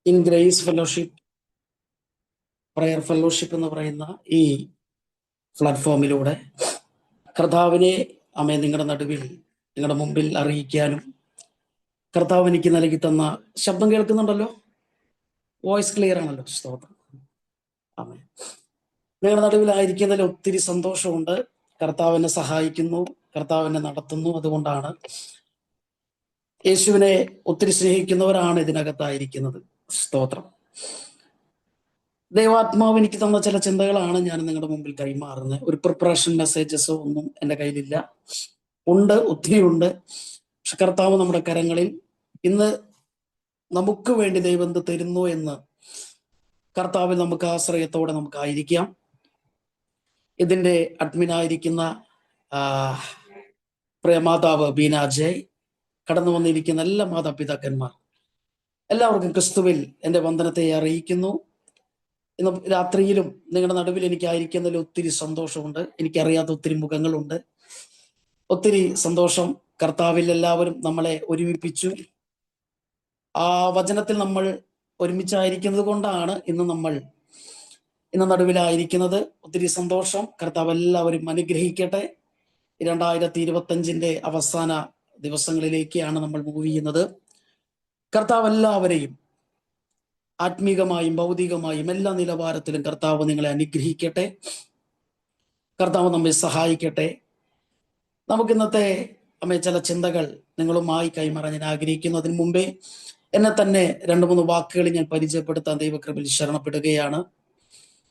In grace fellowship, prayer fellowship എന്ന് പറയുന്ന ഈ പ്ലാറ്റ്ഫോമിലൂടെ കർത്താവിനെ നിങ്ങളുടെ നടുവിൽ, നിങ്ങളുടെ മുമ്പിൽ അറിയിക്കാനും കർത്താവ് എനിക്ക് നൽകി തന്ന ശബ്ദം കേൾക്കുന്നുണ്ടല്ലോ, വോയിസ് ക്ലിയർ ആണല്ലോ, സ്തോത്രം. ആമേൻ. നിങ്ങളുടെ നടുവിലായിരിക്കുന്നതിൽ ഒത്തിരി സന്തോഷമുണ്ട്. കർത്താവിനെ സഹായിക്കുന്നു, കർത്താവിനെ നടത്തുന്നു. അതുകൊണ്ടാണ് യേശുവിനെ ഒത്തിരി സ്നേഹിക്കുന്നവരാണ് ഇതിനകത്തായിരിക്കുന്നത്. സ്തോത്രം. ദൈവാത്മാവ് എനിക്ക് തന്ന ചില ചിന്തകളാണ് ഞാൻ നിങ്ങളുടെ മുമ്പിൽ കൈമാറുന്നത്. ഒരു പ്രിപ്പറേഷൻ മെസ്സേജസോ ഒന്നും എൻ്റെ കയ്യിലില്ല. ഉണ്ട്, ഒത്തിരി ഉണ്ട്. പക്ഷെ കർത്താവ് നമ്മുടെ കരങ്ങളിൽ ഇന്ന് നമുക്ക് വേണ്ടി ദൈവം എന്ത് തരുന്നു എന്ന് കർത്താവിൽ നമുക്ക് ആശ്രയത്തോടെ നമുക്കായിരിക്കാം. ഇതിൻ്റെ അഡ്മിനായിരിക്കുന്ന പ്രിയ മാതാവ് ബീന ജയ്, കടന്നു വന്നിരിക്കുന്ന എല്ലാ മാതാപിതാക്കന്മാർ, എല്ലാവർക്കും ക്രിസ്തുവിൽ എൻ്റെ വന്ദനത്തെ അറിയിക്കുന്നു. ഇന്ന് രാത്രിയിലും നിങ്ങളുടെ നടുവിൽ എനിക്കായിരിക്കുന്നതിൽ ഒത്തിരി സന്തോഷമുണ്ട്. എനിക്കറിയാത്ത ഒത്തിരി മുഖങ്ങളുണ്ട്. ഒത്തിരി സന്തോഷം. കർത്താവിൽ എല്ലാവരും നമ്മളെ ഒരുമിപ്പിച്ചു. ആ വചനത്തിൽ നമ്മൾ ഒരുമിച്ചായിരിക്കുന്നത് കൊണ്ടാണ് ഇന്ന് നടുവിലായിരിക്കുന്നത്. ഒത്തിരി സന്തോഷം. കർത്താവ് എല്ലാവരും അനുഗ്രഹിക്കട്ടെ. 2025 അവസാന ദിവസങ്ങളിലേക്കാണ് നമ്മൾ മൂവ് ചെയ്യുന്നത്. കർത്താവ് എല്ലാവരെയും ആത്മീകമായും ഭൗതികമായും എല്ലാ നിലവാരത്തിലും കർത്താവ് നിങ്ങളെ അനുഗ്രഹിക്കട്ടെ. കർത്താവ് നമ്മെ സഹായിക്കട്ടെ. നമുക്കിന്നത്തെ ചില ചിന്തകൾ നിങ്ങളുമായി കൈമാറാൻ ഞാൻ ആഗ്രഹിക്കുന്നു. അതിനു മുമ്പേ എന്നെ തന്നെ 2-3 വാക്കുകൾ ഞാൻ പരിചയപ്പെടുത്താൻ ദൈവകൃപയിൽ ശരണപ്പെടുകയാണ്.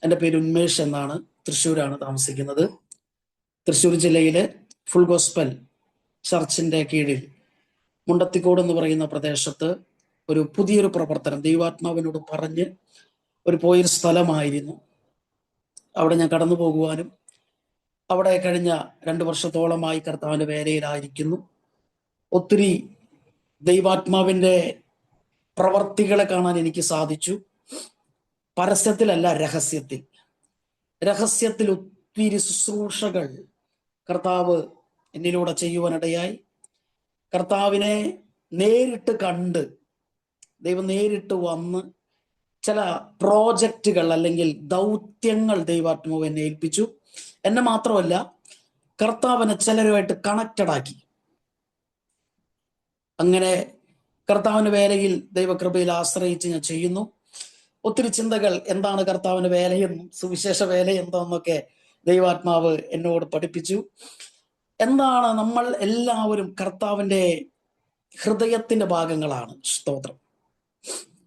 എൻ്റെ പേര് ഉന്മേഷ് എന്നാണ്. തൃശ്ശൂരാണ് താമസിക്കുന്നത്. തൃശ്ശൂർ ജില്ലയിലെ ഫുൾ ഗോസ്പൽ ചർച്ചിന്റെ കീഴിൽ മുണ്ടത്തിക്കോട് എന്ന് പറയുന്ന പ്രദേശത്ത് ഒരു പുതിയൊരു പ്രവർത്തനം ദൈവാത്മാവിനോട് പറഞ്ഞ് പോയൊരു സ്ഥലമായിരുന്നു. അവിടെ ഞാൻ കടന്നു പോകുവാനും അവിടെ കഴിഞ്ഞ 2 വർഷത്തോളമായി കർത്താവിന്റെ വേലയിലായിരിക്കുന്നു. ഒത്തിരി ദൈവാത്മാവിന്റെ പ്രവർത്തികളെ കാണാൻ എനിക്ക് സാധിച്ചു. പരസ്യത്തിലല്ല, രഹസ്യത്തിൽ ഒത്തിരി ശുശ്രൂഷകൾ കർത്താവ് എന്നിലൂടെ ചെയ്യുവാനിടയായി. കർത്താവിനെ നേരിട്ട് കണ്ട് ദൈവം നേരിട്ട് വന്ന് ചില പ്രോജക്റ്റുകൾ അല്ലെങ്കിൽ ദൗത്യങ്ങൾ ദൈവാത്മാവ് എന്നെ ഏൽപ്പിച്ചു. എന്നെ മാത്രമല്ല, കർത്താവിനെ ചിലരുമായിട്ട് കണക്റ്റഡ് ആക്കി. അങ്ങനെ കർത്താവിന്റെ വേലയിൽ ദൈവകൃപയിൽ ആശ്രയിച്ച് ഞാൻ ചെയ്യുന്നു. ഒത്തിരി ചിന്തകൾ, എന്താണ് കർത്താവിന്റെ വേലയെന്നും സുവിശേഷ വേല എന്താണെന്നൊക്കെ ദൈവാത്മാവ് എന്നോട് പഠിപ്പിച്ചു. എന്താണ് നമ്മൾ എല്ലാവരും കർത്താവിന്റെ ഹൃദയത്തിന്റെ ഭാഗങ്ങളാണ്. സ്തോത്രം.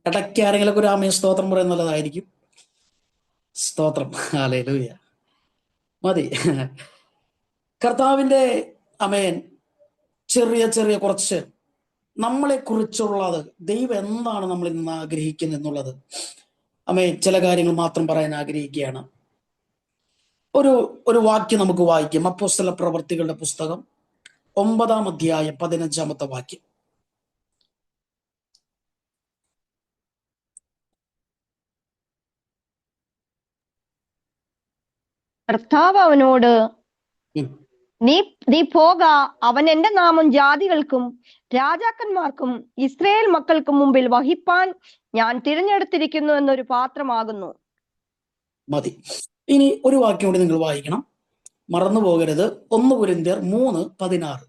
ഇടയ്ക്ക് ആരെങ്കിലൊക്കെ ഒരു ആമേൻ സ്തോത്രം പറയാൻ നല്ലതായിരിക്കും. സ്തോത്രം. ഹല്ലേലൂയ. മതി. കർത്താവിന്റെ ആമേൻ ചെറിയ ചെറിയ കുറച്ച് നമ്മളെ കുറിച്ചുള്ളത്, ദൈവം എന്താണ് നമ്മളിൽ നിന്ന് ആഗ്രഹിക്കുന്നത് എന്നുള്ളത് ആമേൻ ചില കാര്യങ്ങൾ മാത്രം പറയാൻ ആഗ്രഹിക്കുകയാണ്. ഒരു വാക്യം നമുക്ക് വായിക്കാം. അപ്പോസ്തല പ്രവൃത്തികളുടെ പുസ്തകം 9-ാം അധ്യായം 15-ാമത്തെ വാക്യം. കർത്താവ് അവനോട്, നീ പോക, അവൻ എന്റെ നാമം ജാതികൾക്കും രാജാക്കന്മാർക്കും ഇസ്രായേൽ മക്കൾക്കും മുമ്പിൽ വഹിപ്പാൻ ഞാൻ തിരഞ്ഞെടുത്തിരിക്കുന്നു എന്നൊരു പാത്രമാകുന്നു. മതി. ഇനി ഒരു വാക്യം കൂടി നിങ്ങൾ വായിക്കണം, മറന്നു പോകരുത്. 1 കൊരിന്ത്യർ 3:16.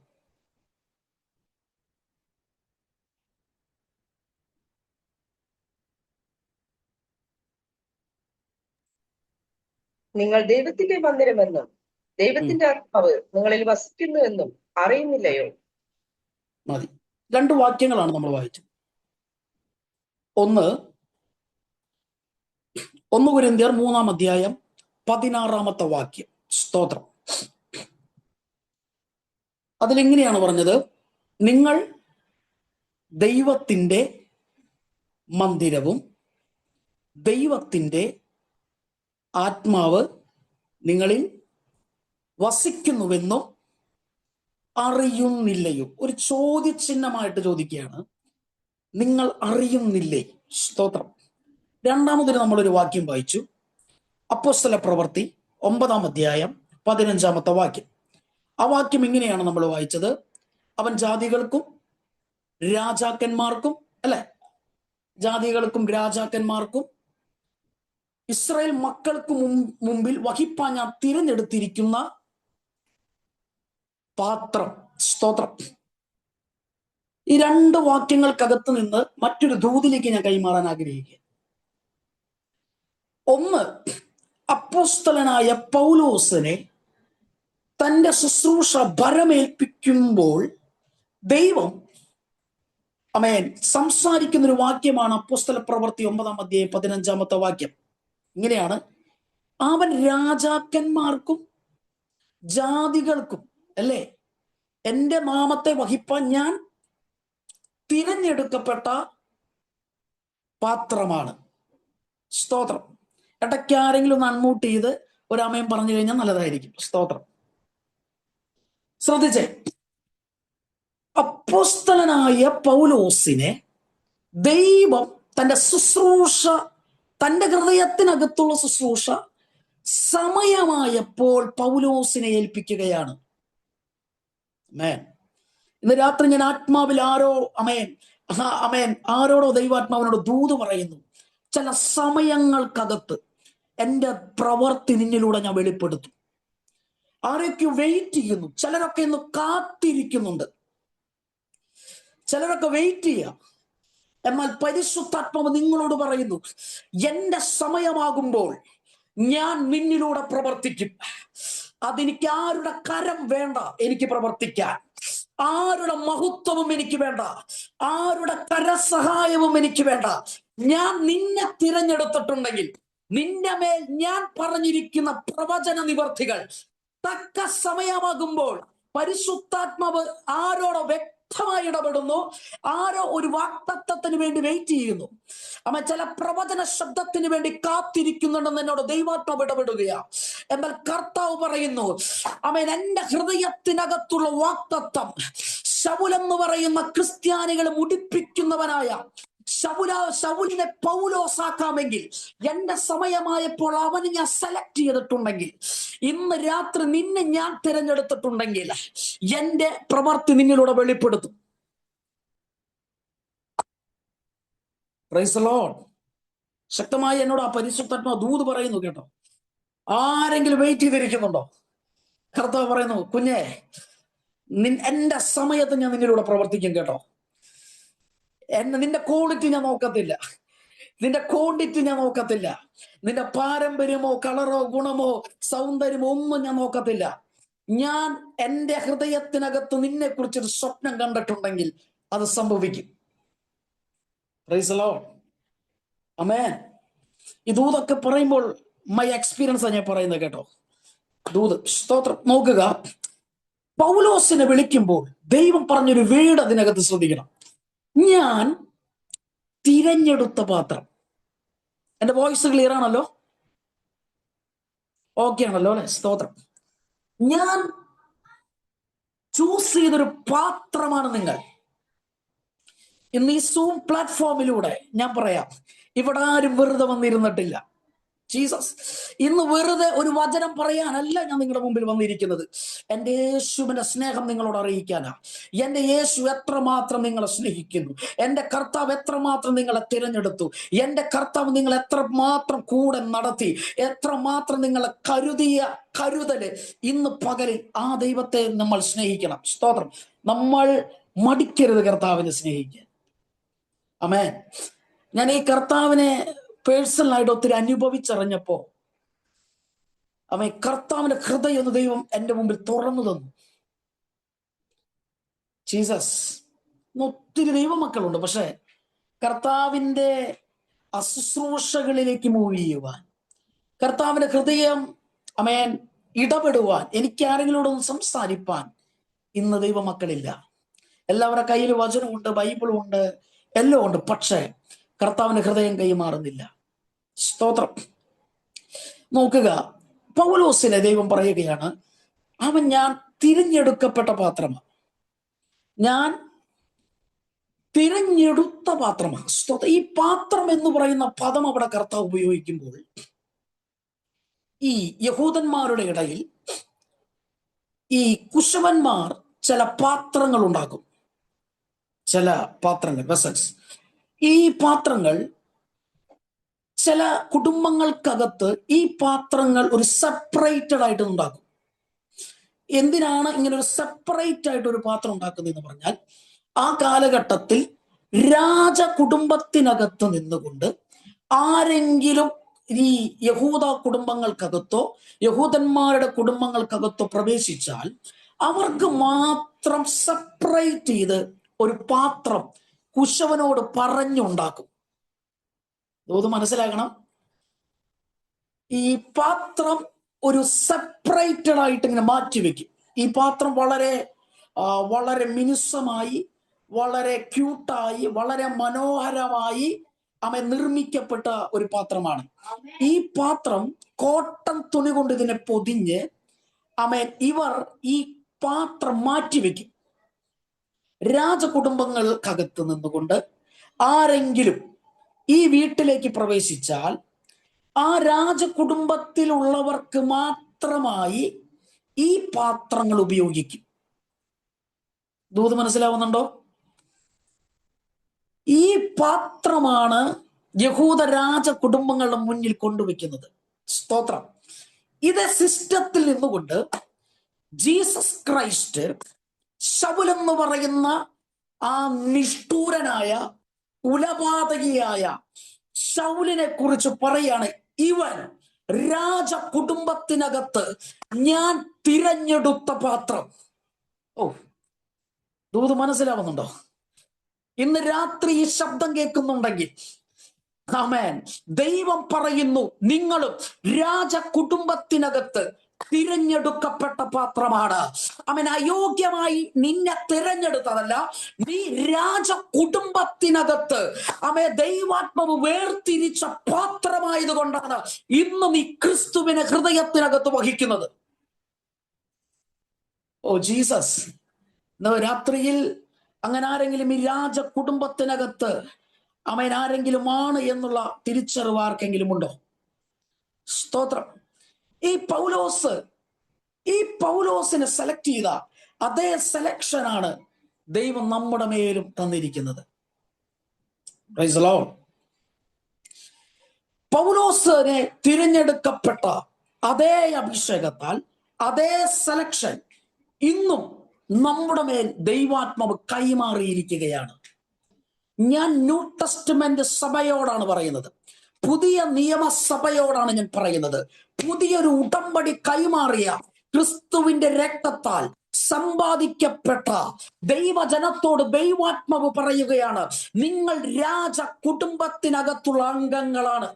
നിങ്ങൾ ദൈവത്തിന്റെ മന്ദിരമെന്നും ദൈവത്തിന്റെ ആത്മാവ് നിങ്ങളിൽ വസിക്കുന്നു എന്നും അറിയുന്നില്ലയോ? മതി. 2 വാക്യങ്ങളാണ് നമ്മൾ വായിച്ചത്. 1 കൊരിന്ത്യർ 3-ാം അധ്യായം 16-ാമത്തെ വാക്യം. സ്തോത്രം. അതിലെങ്ങനെയാണ് പറഞ്ഞത്? നിങ്ങൾ ദൈവത്തിന്റെ മന്ദിരവും ദൈവത്തിന്റെ ആത്മാവ് നിങ്ങളിൽ വസിക്കുന്നുവെന്നും അറിയുന്നില്ലയോ? ഒരു ചോദ്യചിഹ്നമായിട്ട് ചോദിക്കുകയാണ്. നിങ്ങൾ അറിയുന്നില്ലേ? സ്തോത്രം. രണ്ടാമതൊരു നമ്മളൊരു വാക്യം വായിച്ചു. അപ്പോസ്തല പ്രവൃത്തി 9-ാം അധ്യായം 15-ാമത്തെ വാക്യം. ആ വാക്യം ഇങ്ങനെയാണ് നമ്മൾ വായിച്ചത്. അവൻ ജാതികൾക്കും രാജാക്കന്മാർക്കും, അല്ലെ, ജാതികൾക്കും രാജാക്കന്മാർക്കും ഇസ്രായേൽ മക്കൾക്ക് മുമ്പിൽ വഹിപ്പാൻ ഞാൻ തിരഞ്ഞെടുത്തിരിക്കുന്ന പാത്രം. സ്തോത്രം. ഈ 2 വാക്യങ്ങൾക്കകത്ത് നിന്ന് മറ്റൊരു ദൂതിലേക്ക് ഞാൻ കൈമാറാൻ ആഗ്രഹിക്കുക. ഒന്ന്, അപ്പോസ്തലനായ പൗലോസിനെ തന്റെ ശുശ്രൂഷ ഭരമേൽപ്പിക്കുമ്പോൾ ദൈവം സംസാരിക്കുന്ന ഒരു വാക്യമാണ് അപ്പോസ്തല പ്രവൃത്തി 9-ാം അധ്യായം 15-ാമത്തെ വാക്യം. ഇങ്ങനെയാണ്: അവൻ രാജാക്കന്മാർക്കും ജാതികൾക്കും, അല്ലേ, എന്റെ നാമത്തെ വഹിപ്പാൻ ഞാൻ തിരഞ്ഞെടുക്കപ്പെട്ട പാത്രമാണ്. സ്തോത്രം. ഇടയ്ക്ക് ആരെങ്കിലും ഒന്ന് അൺമ്യൂട്ട് ചെയ്ത് ഒരു ആമേൻ പറഞ്ഞു കഴിഞ്ഞാൽ നല്ലതായിരിക്കും. സ്തോത്രം. ശ്രദ്ധിച്ചേ, അപ്പോസ്തലനായ പൗലോസിനെ ദൈവം തന്റെ ശുശ്രൂഷ, തന്റെ ഹൃദയത്തിനകത്തുള്ള ശുശ്രൂഷ സമയമായപ്പോൾ പൗലോസിനെ ഏൽപ്പിക്കുകയാണ്. ഇന്ന് രാത്രി ഞാൻ ആത്മാവിൽ ആരോടോ ദൈവാത്മാവിനോട് ദൂത് പറയുന്നു. ചില സമയങ്ങൾക്കകത്ത് എൻ്റെ പ്രവൃത്തി നിന്നിലൂടെ ഞാൻ വെളിപ്പെടുത്തും. ആരൊക്കെ വെയിറ്റ് ചെയ്യുന്നു, ചിലരൊക്കെ ഇന്ന് കാത്തിരിക്കുന്നുണ്ട്, ചിലരൊക്കെ വെയിറ്റ് ചെയ്യാം. എന്നാൽ പരിശുദ്ധാത്മാവ് നിങ്ങളോട് പറയുന്നു, എന്റെ സമയമാകുമ്പോൾ ഞാൻ നിന്നിലൂടെ പ്രവർത്തിക്കും. അതെനിക്ക് ആരുടെ കരം വേണ്ട, എനിക്ക് പ്രവർത്തിക്കാൻ. ആരുടെ മഹത്വവും എനിക്ക് വേണ്ട, ആരുടെ കരസഹായവും എനിക്ക് വേണ്ട. ഞാൻ നിന്നെ തിരഞ്ഞെടുത്തിട്ടുണ്ടെങ്കിൽ നിന്റെ മേൽ ഞാൻ പറഞ്ഞിരിക്കുന്ന പ്രവചന നിവർത്തികൾ തക്ക സമയമാകുമ്പോൾ പരിശുദ്ധാത്മാവ് ആരോടോ വ്യക്തമായി ഇടപെടുന്നു. ആരോ ഒരു വാഗ്ദത്തത്തിന് വേണ്ടി വെയിറ്റ് ചെയ്യുന്നു. ചില പ്രവചന ശബ്ദത്തിന് വേണ്ടി കാത്തിരിക്കുന്നുണ്ടെന്ന് എന്നോട് ദൈവാത്മാവ് ഇടപെടുകയാ. എന്നാൽ കർത്താവ് പറയുന്നു, എന്റെ ഹൃദയത്തിനകത്തുള്ള വാഗ്ദത്തം ശൗലെന്ന് പറയുന്ന ക്രിസ്ത്യാനികളെ മുടിപ്പിക്കുന്നവനായ ശൗലിനെ പൗലോസാക്കാമെങ്കിൽ, എന്റെ സമയമായപ്പോൾ അവന് ഞാൻ സെലക്ട് ചെയ്തിട്ടുണ്ടെങ്കിൽ, ഇന്ന് രാത്രി നിന്നെ ഞാൻ തിരഞ്ഞെടുത്തിട്ടുണ്ടെങ്കിൽ എന്റെ പ്രവൃത്തി നിന്നിലൂടെ വെളിപ്പെടുത്തും. Praise the lord. ശക്തമായി എന്നോട് ആ പരിശുദ്ധാത്മാവ് ദൂത് പറയുന്നു കേട്ടോ. ആരെങ്കിലും വെയിറ്റ് ചെയ്തിരിക്കുന്നുണ്ടോ? കർത്താവ് പറയുന്നു, കുഞ്ഞേ, എന്റെ സമയത്ത് ഞാൻ നിന്നിലൂടെ പ്രവർത്തിക്കും കേട്ടോ. നിന്റെ ക്വാളിറ്റി ഞാൻ നോക്കത്തില്ല, നിന്റെ ക്വാണ്ടിറ്റി ഞാൻ നോക്കത്തില്ല, നിന്റെ പാരമ്പര്യമോ കളറോ ഗുണമോ സൗന്ദര്യമോ ഒന്നും ഞാൻ നോക്കത്തില്ല. ഞാൻ എൻ്റെ ഹൃദയത്തിനകത്ത് നിന്നെ കുറിച്ചൊരു സ്വപ്നം കണ്ടിട്ടുണ്ടെങ്കിൽ അത് സംഭവിക്കും. Praise the lord. ആമേൻ. ഈ ദൂതൊക്കെ പറയുമ്പോൾ മൈ എക്സ്പീരിയൻസ് ആണ് ഞാൻ പറയുന്നത് കേട്ടോ. ദൂത്. സ്തോത്രം. നോക്കുക, പൗലോസിനെ വിളിക്കുമ്പോൾ ദൈവം പറഞ്ഞൊരു വേർഡ് അതിനകത്ത് ശ്രദ്ധിക്കണം. ഞാൻ തിരഞ്ഞെടുത്ത പാത്രം. എന്റെ വോയിസ് ക്ലിയർ ആണല്ലോ? ഓക്കെ ആണല്ലോ അല്ലെ? സ്തോത്രം. ഞാൻ ചൂസ് ചെയ്തൊരു പാത്രമാണ് നിങ്ങൾ. ഇന്ന് ഈ സൂം പ്ലാറ്റ്ഫോമിലൂടെ ഞാൻ പറയാം, ഇവിടെ ആരും വെറുതെ വന്നിരുന്നിട്ടില്ല. ജീസസ്, ഇന്ന് വെറുതെ ഒരു വചനം പറയാനല്ല ഞാൻ നിങ്ങളുടെ മുമ്പിൽ വന്നിരിക്കുന്നത്. എൻ്റെ യേശുവിന്റെ സ്നേഹം നിങ്ങളോട് അറിയിക്കാനാ. എൻ്റെ യേശു എത്രമാത്രം നിങ്ങളെ സ്നേഹിക്കുന്നു, എൻ്റെ കർത്താവ് എത്രമാത്രം നിങ്ങളെ തിരഞ്ഞെടുത്തു, എൻ്റെ കർത്താവ് നിങ്ങൾ എത്രമാത്രം കൂടെ നടത്തി, എത്രമാത്രം നിങ്ങളെ കരുതല്. ഇന്ന് പകലിൽ ആ ദൈവത്തെ നമ്മൾ സ്നേഹിക്കണം. സ്തോത്രം. നമ്മൾ മടിക്കരുത് കർത്താവിനെ സ്നേഹിക്കാൻ. ആമേൻ. ഞാൻ ഈ കർത്താവിനെ പേഴ്സണലായിട്ട് ഒത്തിരി അനുഭവിച്ചറിഞ്ഞപ്പോ കർത്താവിന്റെ ഹൃദയം എന്ന് ദൈവം എൻ്റെ മുമ്പിൽ തുറന്നു തന്നു. ജീസസ്. ഒത്തിരി ദൈവമക്കളുണ്ട്, പക്ഷെ കർത്താവിന്റെ അശുശ്രൂഷകളിലേക്ക് മൂവ് ചെയ്യുവാൻ, കർത്താവിന്റെ ഹൃദയം ഇടപെടുവാൻ, എനിക്ക് ആരെങ്കിലോടൊന്ന് സംസാരിപ്പാൻ ഇന്ന് ദൈവമക്കളില്ല. എല്ലാവരുടെ കയ്യിൽ വചനമുണ്ട്, ബൈബിളും ഉണ്ട്, എല്ലാം ഉണ്ട്, പക്ഷേ കർത്താവിന്റെ ഹൃദയം കൈമാറുന്നില്ല. സ്തോത്രം. നോക്കുക, പൗലോസിനെ ദൈവം പറയുകയാണ്, ഞാൻ തിരഞ്ഞെടുക്കപ്പെട്ട പാത്രമാണ്, ഞാൻ തിരഞ്ഞെടുത്ത പാത്രമാണ്. സ്തോത്രം. ഈ പാത്രം എന്ന് പറയുന്ന പദം അവിടെ കർത്താവ് ഉപയോഗിക്കുമ്പോൾ, ഈ യഹൂദന്മാരുടെ ഇടയിൽ ഈ കുശവന്മാർ ചില പാത്രങ്ങൾ ഉണ്ടാക്കും, ചില പാത്രങ്ങൾ, വെസൽസ്. ഈ പാത്രങ്ങൾ ചില കുടുംബങ്ങൾക്കകത്ത് ഈ പാത്രങ്ങൾ ഒരു സെപ്പറേറ്റഡ് ആയിട്ട് ഉണ്ടാക്കും. എന്തിനാണ് ഇങ്ങനെ ഒരു സെപ്പറേറ്റ് ആയിട്ട് ഒരു പാത്രം ഉണ്ടാക്കുന്നതെന്ന് പറഞ്ഞാൽ, ആ കാലഘട്ടത്തിൽ രാജകുടുംബത്തിനകത്ത് നിന്നുകൊണ്ട് ആരെങ്കിലും ഈ യഹൂദ കുടുംബങ്ങൾക്കകത്തോ യഹൂദന്മാരുടെ കുടുംബങ്ങൾക്കകത്തോ പ്രവേശിച്ചാൽ അവർക്ക് മാത്രം സെപ്പറേറ്റ് ചെയ്ത് ഒരു പാത്രം കുശവനോട് പറഞ്ഞുണ്ടാക്കും. ഇത് മനസ്സിലാക്കണം. ഈ പാത്രം ഒരു സെപ്പറേറ്റഡ് ആയിട്ട് ഇങ്ങനെ മാറ്റിവെക്കും. ഈ പാത്രം വളരെ വളരെ മിനുസമായി, വളരെ ക്യൂട്ടായി, വളരെ മനോഹരമായി നിർമ്മിക്കപ്പെട്ട ഒരു പാത്രമാണ്. ഈ പാത്രം കോട്ടൺ തുണി കൊണ്ട് ഇതിനെ പൊതിഞ്ഞ് ഇവർ ഈ പാത്രം മാറ്റിവെക്കും. രാജകുടുംബങ്ങൾക്കകത്ത് നിന്നുകൊണ്ട് ആരെങ്കിലും ഈ വീട്ടിലേക്ക് പ്രവേശിച്ചാൽ ആ രാജകുടുംബത്തിലുള്ളവർക്ക് മാത്രമായി ഈ പാത്രങ്ങൾ ഉപയോഗിക്കും. ദൂത് മനസ്സിലാവുന്നുണ്ടോ? ഈ പാത്രമാണ് യഹൂദ രാജകുടുംബങ്ങളുടെ മുന്നിൽ കൊണ്ടുവയ്ക്കുന്നത്. സ്തോത്രം. ഇതേ സിസ്റ്റത്തിൽ നിന്നുകൊണ്ട് ജീസസ് ക്രൈസ്റ്റ് ശൗൽ എന്ന് പറയുന്ന ആ നിഷ്ഠൂരനായ കുലപാതകിയായ ശൗലിനെ കുറിച്ച് പറയാണ്, ഇവൻ രാജകുടുംബത്തിനകത്ത് ഞാൻ തിരഞ്ഞെടുത്ത പാത്രം. ഓ, ദൂത് മനസ്സിലാവുന്നുണ്ടോ? ഇന്ന് രാത്രി ഈ ശബ്ദം കേൾക്കുന്നുണ്ടെങ്കിൽ ആമേൻ, ദൈവം പറയുന്നു, നിങ്ങളും രാജകുടുംബത്തിനകത്ത് തിരഞ്ഞെടുക്കപ്പെട്ട പാത്രമാണ്. അവൻ അയോഗ്യമായി നിന്നെ തിരഞ്ഞെടുത്തതല്ല, നീ രാജകുടുംബത്തിനകത്ത് ദൈവാത്മാവ് വേർതിരിച്ച പാത്രമായത് കൊണ്ടാണ് ഇന്ന് നീ ക്രിസ്തുവിനെ ഹൃദയത്തിനകത്ത് വഹിക്കുന്നത്. Oh Jesus. രാത്രിയിൽ അങ്ങനെ ആരെങ്കിലും ഈ രാജകുടുംബത്തിനകത്ത് ആരെങ്കിലും ആണ് എന്നുള്ള തിരിച്ചറിവ് ആർക്കെങ്കിലും ഉണ്ടോ? സ്തോത്രം. ഈ പൗലോസിനെ സെലക്ട് ചെയ്ത അതേ സെലക്ഷനാണ് ദൈവം നമ്മുടെ മേലും തന്നിരിക്കുന്നത്. Price the Lord. പൗലോസിനെ തിരഞ്ഞെടുക്കപ്പെട്ട അതേ അഭിഷേകത്താൽ, അതേ സെലക്ഷൻ ഇന്നും നമ്മുടെ മേൽ ദൈവാത്മാവ് കൈമാറിയിരിക്കുകയാണ്. ഞാൻ ന്യൂ ടെസ്റ്റ്മെന്റ് സഭയോടാണ് പറയുന്നത്, പുതിയ നിയമസഭയോടാണ് ഞാൻ പറയുന്നത്. പുതിയൊരു ഉടമ്പടി കൈമാറിയ ക്രിസ്തുവിന്റെ രക്തത്താൽ സമ്പാദിക്കപ്പെട്ട ദൈവജനത്തോട് ദൈവാത്മാവ് പറയുകയാണ്, നിങ്ങൾ രാജ കുടുംബത്തിനകത്തുള്ള അംഗങ്ങളാണ്.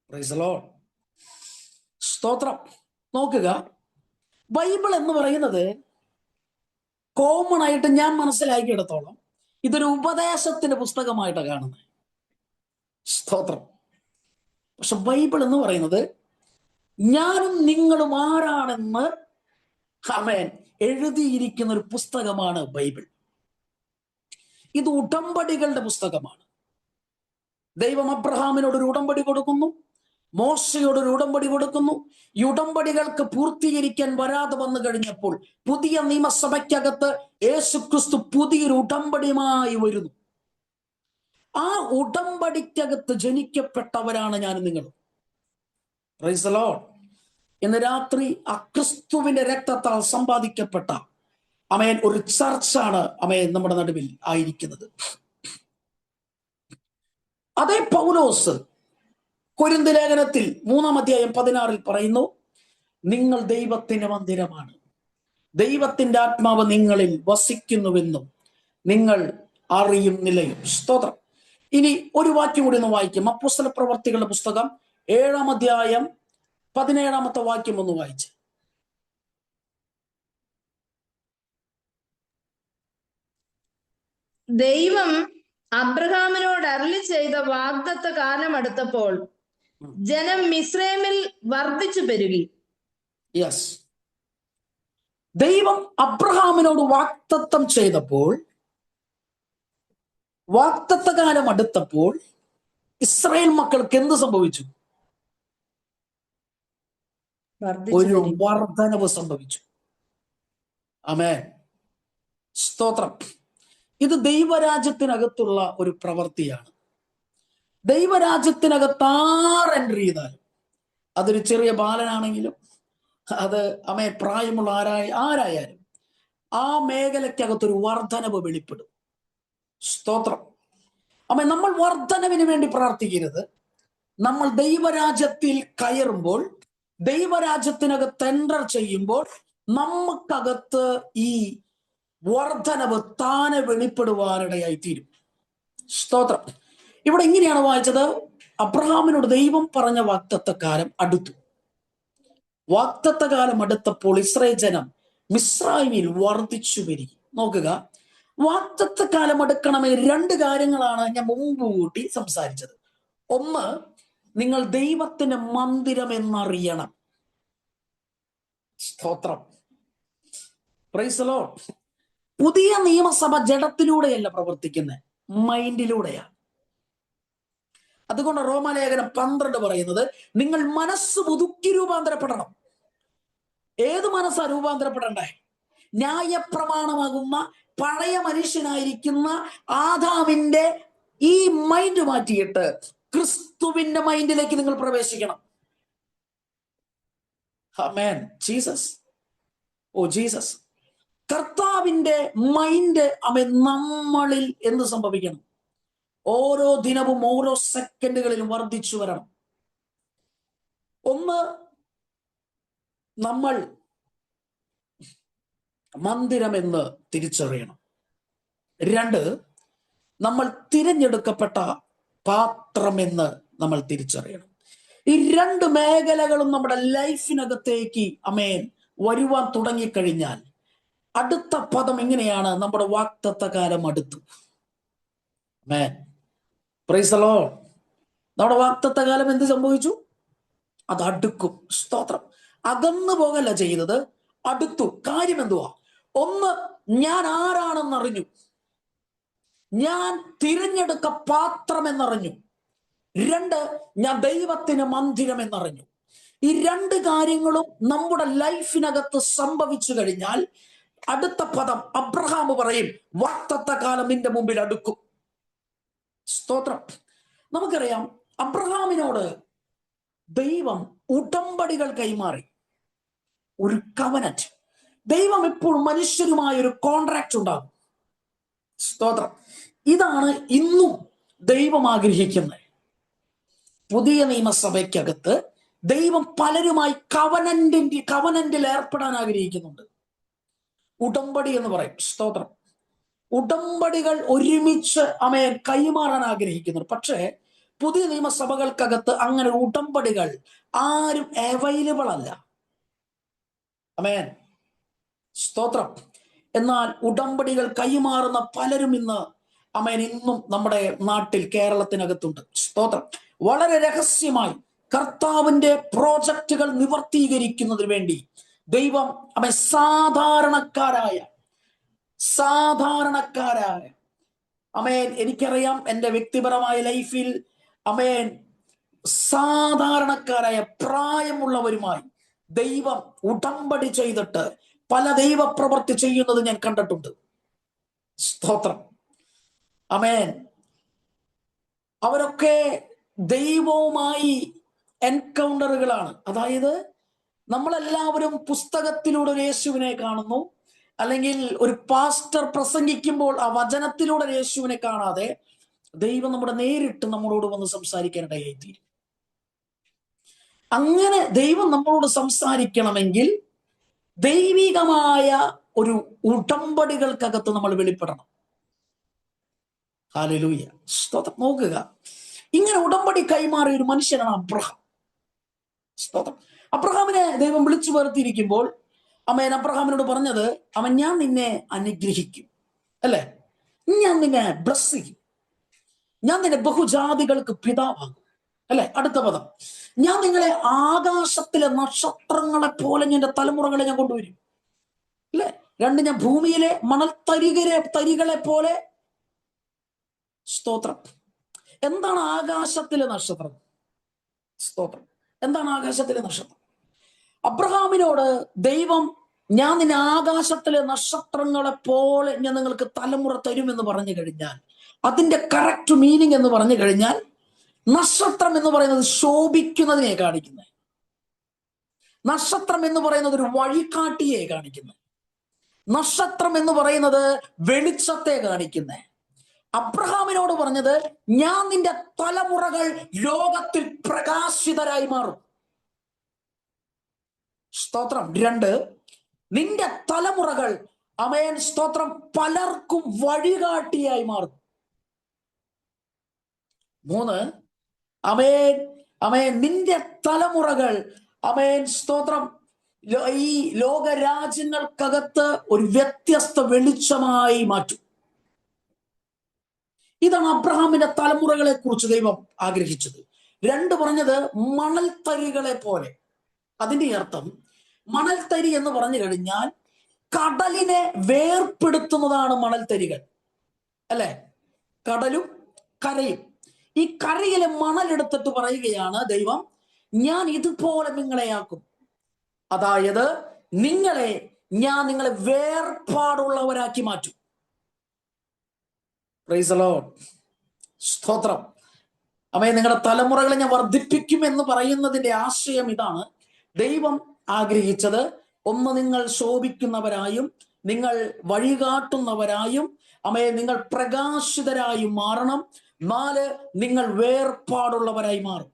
Price the Lord. സ്തോത്രം. നോക്കുക, ബൈബിൾ എന്ന് പറയുന്നത് കോമൺ ആയിട്ട് ഞാൻ മനസ്സിലാക്കിയെടുത്തോളം ഇതൊരു ഉപദേശത്തിന്റെ പുസ്തകമായിട്ടാണ് കാണുന്നത്. സ്തോത്രം. പക്ഷെ ബൈബിൾ എന്ന് പറയുന്നത് ഞാനും നിങ്ങളും ആരാണെന്ന് എഴുതിയിരിക്കുന്ന ഒരു പുസ്തകമാണ് ബൈബിൾ. ഇത് ഉടമ്പടികളുടെ പുസ്തകമാണ്. ദൈവം അബ്രഹാമിനോടൊരു ഉടമ്പടി കൊടുക്കുന്നു, മോശയോടൊരു ഉടമ്പടി കൊടുക്കുന്നു. ഈ ഉടമ്പടികൾക്ക് പൂർത്തീകരിക്കാൻ വരാതെ വന്നു കഴിഞ്ഞപ്പോൾ പുതിയ നിയമസഭയ്ക്കകത്ത് യേശുക്രിസ്തു പുതിയൊരു ഉടമ്പടിയുമായി വരുന്നു. ആ ഉടമ്പടിക്കകത്ത് ജനിക്കപ്പെട്ടവരാണ് ഞാനും നിങ്ങളും. Price the Lord. ഇന്ന് രാത്രി ആ ക്രിസ്തുവിന്റെ രക്തത്താൽ സമ്പാദിക്കപ്പെട്ട ഒരു ചർച്ചാണ് നമ്മുടെ നടുവിൽ ആയിരിക്കുന്നത്. അതേ പൗലോസ് കൊരിന്ത് ലേഖനത്തിൽ 3-ാം അധ്യായം 16 പറയുന്നു, നിങ്ങൾ ദൈവത്തിന്റെ മന്ദിരമാണ്, ദൈവത്തിന്റെ ആത്മാവ് നിങ്ങളിൽ വസിക്കുന്നുവെന്നും നിങ്ങൾ അറിയുന്നില്ലയോ. സ്തോത്രം. ഇനി ഒരു വാക്യം കൂടി ഒന്ന് വായിക്കും. അപ്പോസ്തലപ്രവർത്തികളുടെ പുസ്തകം 7-ാം അധ്യായം 17-ാമത്തെ വാക്യം ഒന്ന് വായിച്ച്. ദൈവം അബ്രഹാമിനോട് അരുളി ചെയ്ത വാഗ്ദത്ത കാലം അടുത്തപ്പോൾ ജനം മിസ്രൈമിൽ വർദ്ധിച്ചു പെരുകി. യെസ്, ദൈവം അബ്രഹാമിനോട് വാഗ്ദത്തം ചെയ്തപ്പോൾ, വാഗ്ദത്ത കാലം അടുത്തപ്പോൾ ഇസ്രായേൽ മക്കൾക്ക് എന്ത് സംഭവിച്ചു? ഒരു വർധനവ് സംഭവിച്ചു. ആമേൻ. സ്തോത്രം. ഇത് ദൈവരാജ്യത്തിനകത്തുള്ള ഒരു പ്രവൃത്തിയാണ്. ദൈവരാജ്യത്തിനകത്ത് ആർ എൻട്രി ചെയ്താലും, അതൊരു ചെറിയ ബാലനാണെങ്കിലും അത് പ്രായമുള്ള ആരായാലും ആ മേഖലയ്ക്കകത്തൊരു വർധനവ് വെളിപ്പെടും. സ്തോത്രം. നമ്മൾ വർധനവിന് വേണ്ടി പ്രാർത്ഥിക്കരുത്. നമ്മൾ ദൈവരാജ്യത്തിൽ കയറുമ്പോൾ, ദൈവരാജ്യത്തിനകത്ത് എൻ്റർ ചെയ്യുമ്പോൾ നമുക്കകത്ത് ഈ വർധനവ് താനെ വെളിപ്പെടുവാനിടയായി തീരും. സ്തോത്രം. ഇവിടെ ഇങ്ങനെയാണ് വായിച്ചത്, അബ്രഹാമിനോട് ദൈവം പറഞ്ഞ വാഗ്ദത്തക്കാലം അടുത്തു. വാഗ്ദത്തകാലം അടുത്തപ്പോൾ ഇസ്രായേൽ ജനം മിസ്രയീമിൽ വർദ്ധിച്ചു വരിക. നോക്കുക, വാഗ്ദത്തകാലം അടുക്കണമെങ്കിൽ രണ്ട് കാര്യങ്ങളാണ് ഞാൻ മുമ്പ് കൂട്ടി സംസാരിച്ചത്. ഒന്ന്, നിങ്ങൾ ദൈവത്തിന്റെ മന്ദിരം എന്നറിയണം. സ്തോത്രം. Praise the Lord. പുതിയ നിയമസഭ ജഡത്തിലൂടെയല്ല പ്രവർത്തിക്കുന്നത്, മൈൻഡിലൂടെയാണ്. അതുകൊണ്ട് റോമാലേഖനം 12 പറയുന്നത്, നിങ്ങൾ മനസ്സ് പുതുക്കി രൂപാന്തരപ്പെടണം. ഏത് മനസ്സാ രൂപാന്തരപ്പെടണ്ടേ? ന്യായപ്രമാണമാകുന്ന പഴയ മനുഷ്യനായിരിക്കുന്ന ആദാമിന്റെ ഈ മൈൻഡ് മാറ്റിയിട്ട് ക്രിസ്തുവിന്റെ മൈൻഡിലേക്ക് നിങ്ങൾ പ്രവേശിക്കണം. ആമേൻ. Jesus, oh Jesus. കർത്താവിന്റെ മൈൻഡ് നമ്മളിൽ എന്ത് സംഭവിക്കണം? ഓരോ ദിനവും ഓരോ സെക്കൻഡുകളിലും വർദ്ധിച്ചു വരണം. ഒന്ന്, നമ്മൾ മന്ദിരമെന്ന് തിരിച്ചറിയണം. രണ്ട്, നമ്മൾ തിരഞ്ഞെടുക്കപ്പെട്ട പാത്രമെന്ന് നമ്മൾ തിരിച്ചറിയണം. ഈ രണ്ട് മേഖലകളും നമ്മുടെ ലൈഫിനകത്തേക്ക് വരുവാൻ തുടങ്ങിക്കഴിഞ്ഞാൽ അടുത്ത പദം ഇങ്ങനെയാണ്, നമ്മുടെ വാഗ്ദത്തകാലം അടുത്തു. ആമേൻ. Praise the lord. നമ്മുടെ വാഗ്ദത്തകാലം എന്ത് സംഭവിച്ചു? അത് അടുക്കും. സ്തോത്രം. അകന്നു പോകല്ല ചെയ്തത്, അടുത്തു. കാര്യം എന്തുവാ? ഒന്ന്, ഞാൻ ആരാണെന്നറിഞ്ഞു. ഞാൻ തിരഞ്ഞെടുക്ക പാത്രം എന്നറിഞ്ഞു. രണ്ട്, ഞാൻ ദൈവത്തിന് മന്ദിരം എന്നറിഞ്ഞു. ഈ രണ്ട് കാര്യങ്ങളും നമ്മുടെ ലൈഫിനകത്ത് സംഭവിച്ചു കഴിഞ്ഞാൽ അടുത്ത പദം അബ്രഹാം പറയും, വാഗ്ദത്തകാലം നിന്റെ മുമ്പിൽ അടുക്കും. സ്തോത്രം. നമുക്കറിയാം, അബ്രഹാമിനോട് ദൈവം ഉടമ്പടികൾ കൈമാറി, ഒരു കവനന്റ്. ദൈവം എപ്പോഴും മനുഷ്യരുമായ ഒരു കോൺട്രാക്ട് ഉണ്ടാകും. സ്തോത്രം. ഇതാണ് ഇന്നും ദൈവം ആഗ്രഹിക്കുന്നത്. പുതിയ നിയമസഭയ്ക്കകത്ത് ദൈവം പലരുമായി കവനന്റിൽ ഏർപ്പെടാൻ ആഗ്രഹിക്കുന്നുണ്ട്. ഉടമ്പടി എന്ന് പറയും. സ്തോത്രം. ഉടമ്പടികൾ ഒരുമിച്ച് കൈമാറാൻ ആഗ്രഹിക്കുന്നുണ്ട്. പക്ഷേ പുതിയ നിയമസഭകൾക്കകത്ത് അങ്ങനെ ഉടമ്പടികൾ ആരും അവൈലബിൾ അല്ല. ആമേൻ. സ്തോത്രം. എന്നാൽ ഉടമ്പടികൾ കൈമാറുന്ന പലരും ഇന്നും നമ്മുടെ നാട്ടിൽ, കേരളത്തിനകത്തുണ്ട്. സ്തോത്രം. വളരെ രഹസ്യമായി കർത്താവിന്റെ പ്രോജക്റ്റുകൾ നിവർത്തീകരിക്കുന്നതിന് വേണ്ടി ദൈവം സാധാരണക്കാരായ എനിക്കറിയാം, എൻ്റെ വ്യക്തിപരമായ ലൈഫിൽ സാധാരണക്കാരായ പ്രായമുള്ളവരുമായി ദൈവം ഉടമ്പടി ചെയ്തിട്ട് പല ദൈവപ്രവൃത്തി ചെയ്യുന്നത് ഞാൻ കണ്ടിട്ടുണ്ട്. സ്തോത്രം. ആമേൻ. അവരൊക്കെ ദൈവവുമായി എൻകൗണ്ടറുകളാണ്. അതായത് നമ്മളെല്ലാവരും പുസ്തകത്തിലൂടെ ഒരു യേശുവിനെ കാണുന്നു, അല്ലെങ്കിൽ ഒരു പാസ്റ്റർ പ്രസംഗിക്കുമ്പോൾ ആ വചനത്തിലൂടെ യേശുവിനെ കാണാതെ ദൈവം നേരിട്ട് നമ്മളോട് വന്ന് സംസാരിക്കാനിടയായിത്തീരും. അങ്ങനെ ദൈവം നമ്മളോട് സംസാരിക്കണമെങ്കിൽ ദൈവികമായ ഒരു ഉടമ്പടികൾക്കകത്ത് നമ്മൾ വെളിപ്പെടണം. ഹല്ലേലൂയ. സ്തോത്രം. നോക്കുക, ഇങ്ങനെ ഉടമ്പടി കൈമാറിയ ഒരു മനുഷ്യനാണ് അബ്രഹാം. സ്തോത്രം. അബ്രഹാമിനെ ദൈവം വിളിച്ചു വരുത്തിയിരിക്കുമ്പോൾ അബ്രഹാമിനോട് പറഞ്ഞത്, ഞാൻ നിന്നെ അനുഗ്രഹിക്കും, അല്ലെ? ഞാൻ നിന്നെ ബ്ലസ് ചെയ്യും, ഞാൻ നിന്നെ ബഹുജാതികൾക്ക് പിതാവാകും, അല്ലെ? അടുത്ത പദം, ഞാൻ നിങ്ങളെ ആകാശത്തിലെ നക്ഷത്രങ്ങളെ പോലെ എന്റെ തലമുറകളെ ഞാൻ കൊണ്ടുവരും, അല്ലെ? രണ്ട്, ഞാൻ ഭൂമിയിലെ തരികളെ പോലെ. സ്തോത്രം. എന്താണ് ആകാശത്തിലെ നക്ഷത്രം? സ്തോത്രം. എന്താണ് ആകാശത്തിലെ നക്ഷത്രം? അബ്രഹാമിനോട് ദൈവം ഞാൻ നിന്നെ ആകാശത്തിലെ നക്ഷത്രങ്ങളെ പോലെ ഞാൻ നിങ്ങൾക്ക് തലമുറ തരുമെന്ന് പറഞ്ഞു കഴിഞ്ഞാൽ, അതിന്റെ കറക്റ്റ് മീനിങ് എന്ന് പറഞ്ഞു കഴിഞ്ഞാൽ, നക്ഷത്രം എന്ന് പറയുന്നത് ശോഭിക്കുന്നതിനെ കാണിക്കുന്നത്. നക്ഷത്രം എന്ന് പറയുന്നത് ഒരു വഴികാട്ടിയെ കാണിക്കുന്നത്. നക്ഷത്രം എന്ന് പറയുന്നത് വെളിച്ചത്തെ കാണിക്കുന്നത്. അബ്രഹാമിനോട് പറഞ്ഞത്, ഞാൻ നിന്റെ തലമുറകൾ ലോകത്തിൽ പ്രകാശിതരായി മാറും. സ്തോത്രം. 2, നിന്റെ തലമുറകൾ, അമേൻ സ്തോത്രം, പലർക്കും വഴികാട്ടിയായി മാറും. 3, അമേൻ അമേൻ നിന്റെ തലമുറകൾ, അമേൻ സ്തോത്രം, ഈ ലോകരാജ്യങ്ങൾക്കകത്ത് ഒരു വ്യത്യസ്ത വെളിച്ചമായി മാറ്റും. ഇതാണ് അബ്രഹാമിന്റെ തലമുറകളെ കുറിച്ച് ദൈവം ആഗ്രഹിച്ചത്. 2 പറഞ്ഞത് മണൽത്തരികളെ പോലെ. അതിന്റെ അർത്ഥം, മണൽത്തരി എന്ന് പറഞ്ഞു കഴിഞ്ഞാൽ കടലിനെ വേർപ്പെടുത്തുന്നതാണ് മണൽത്തരികൾ, അല്ലെ? കടലും കരയും. ഈ കരയിലെ മണലെടുത്തിട്ട് പറയുകയാണ് ദൈവം, ഞാൻ ഇതുപോലെ നിങ്ങളെയാക്കും. അതായത് നിങ്ങളെ വേർപാടുള്ളവരാക്കി മാറ്റും. Price the Lord. സ്തോത്രം. അമേൻ. നിങ്ങളുടെ തലമുറകളെ ഞാൻ വർദ്ധിപ്പിക്കും എന്ന് പറയുന്നതിന്റെ ആശയം ഇതാണ്. ദൈവം ആഗ്രഹിച്ചത്, ഒന്ന്, നിങ്ങൾ ശോഭിക്കുന്നവരായും നിങ്ങൾ വഴികാട്ടുന്നവരായും, അമേൻ, നിങ്ങൾ പ്രകാശിതരായും മാറണം. 4, നിങ്ങൾ വേർപാടുള്ളവരായി മാറും.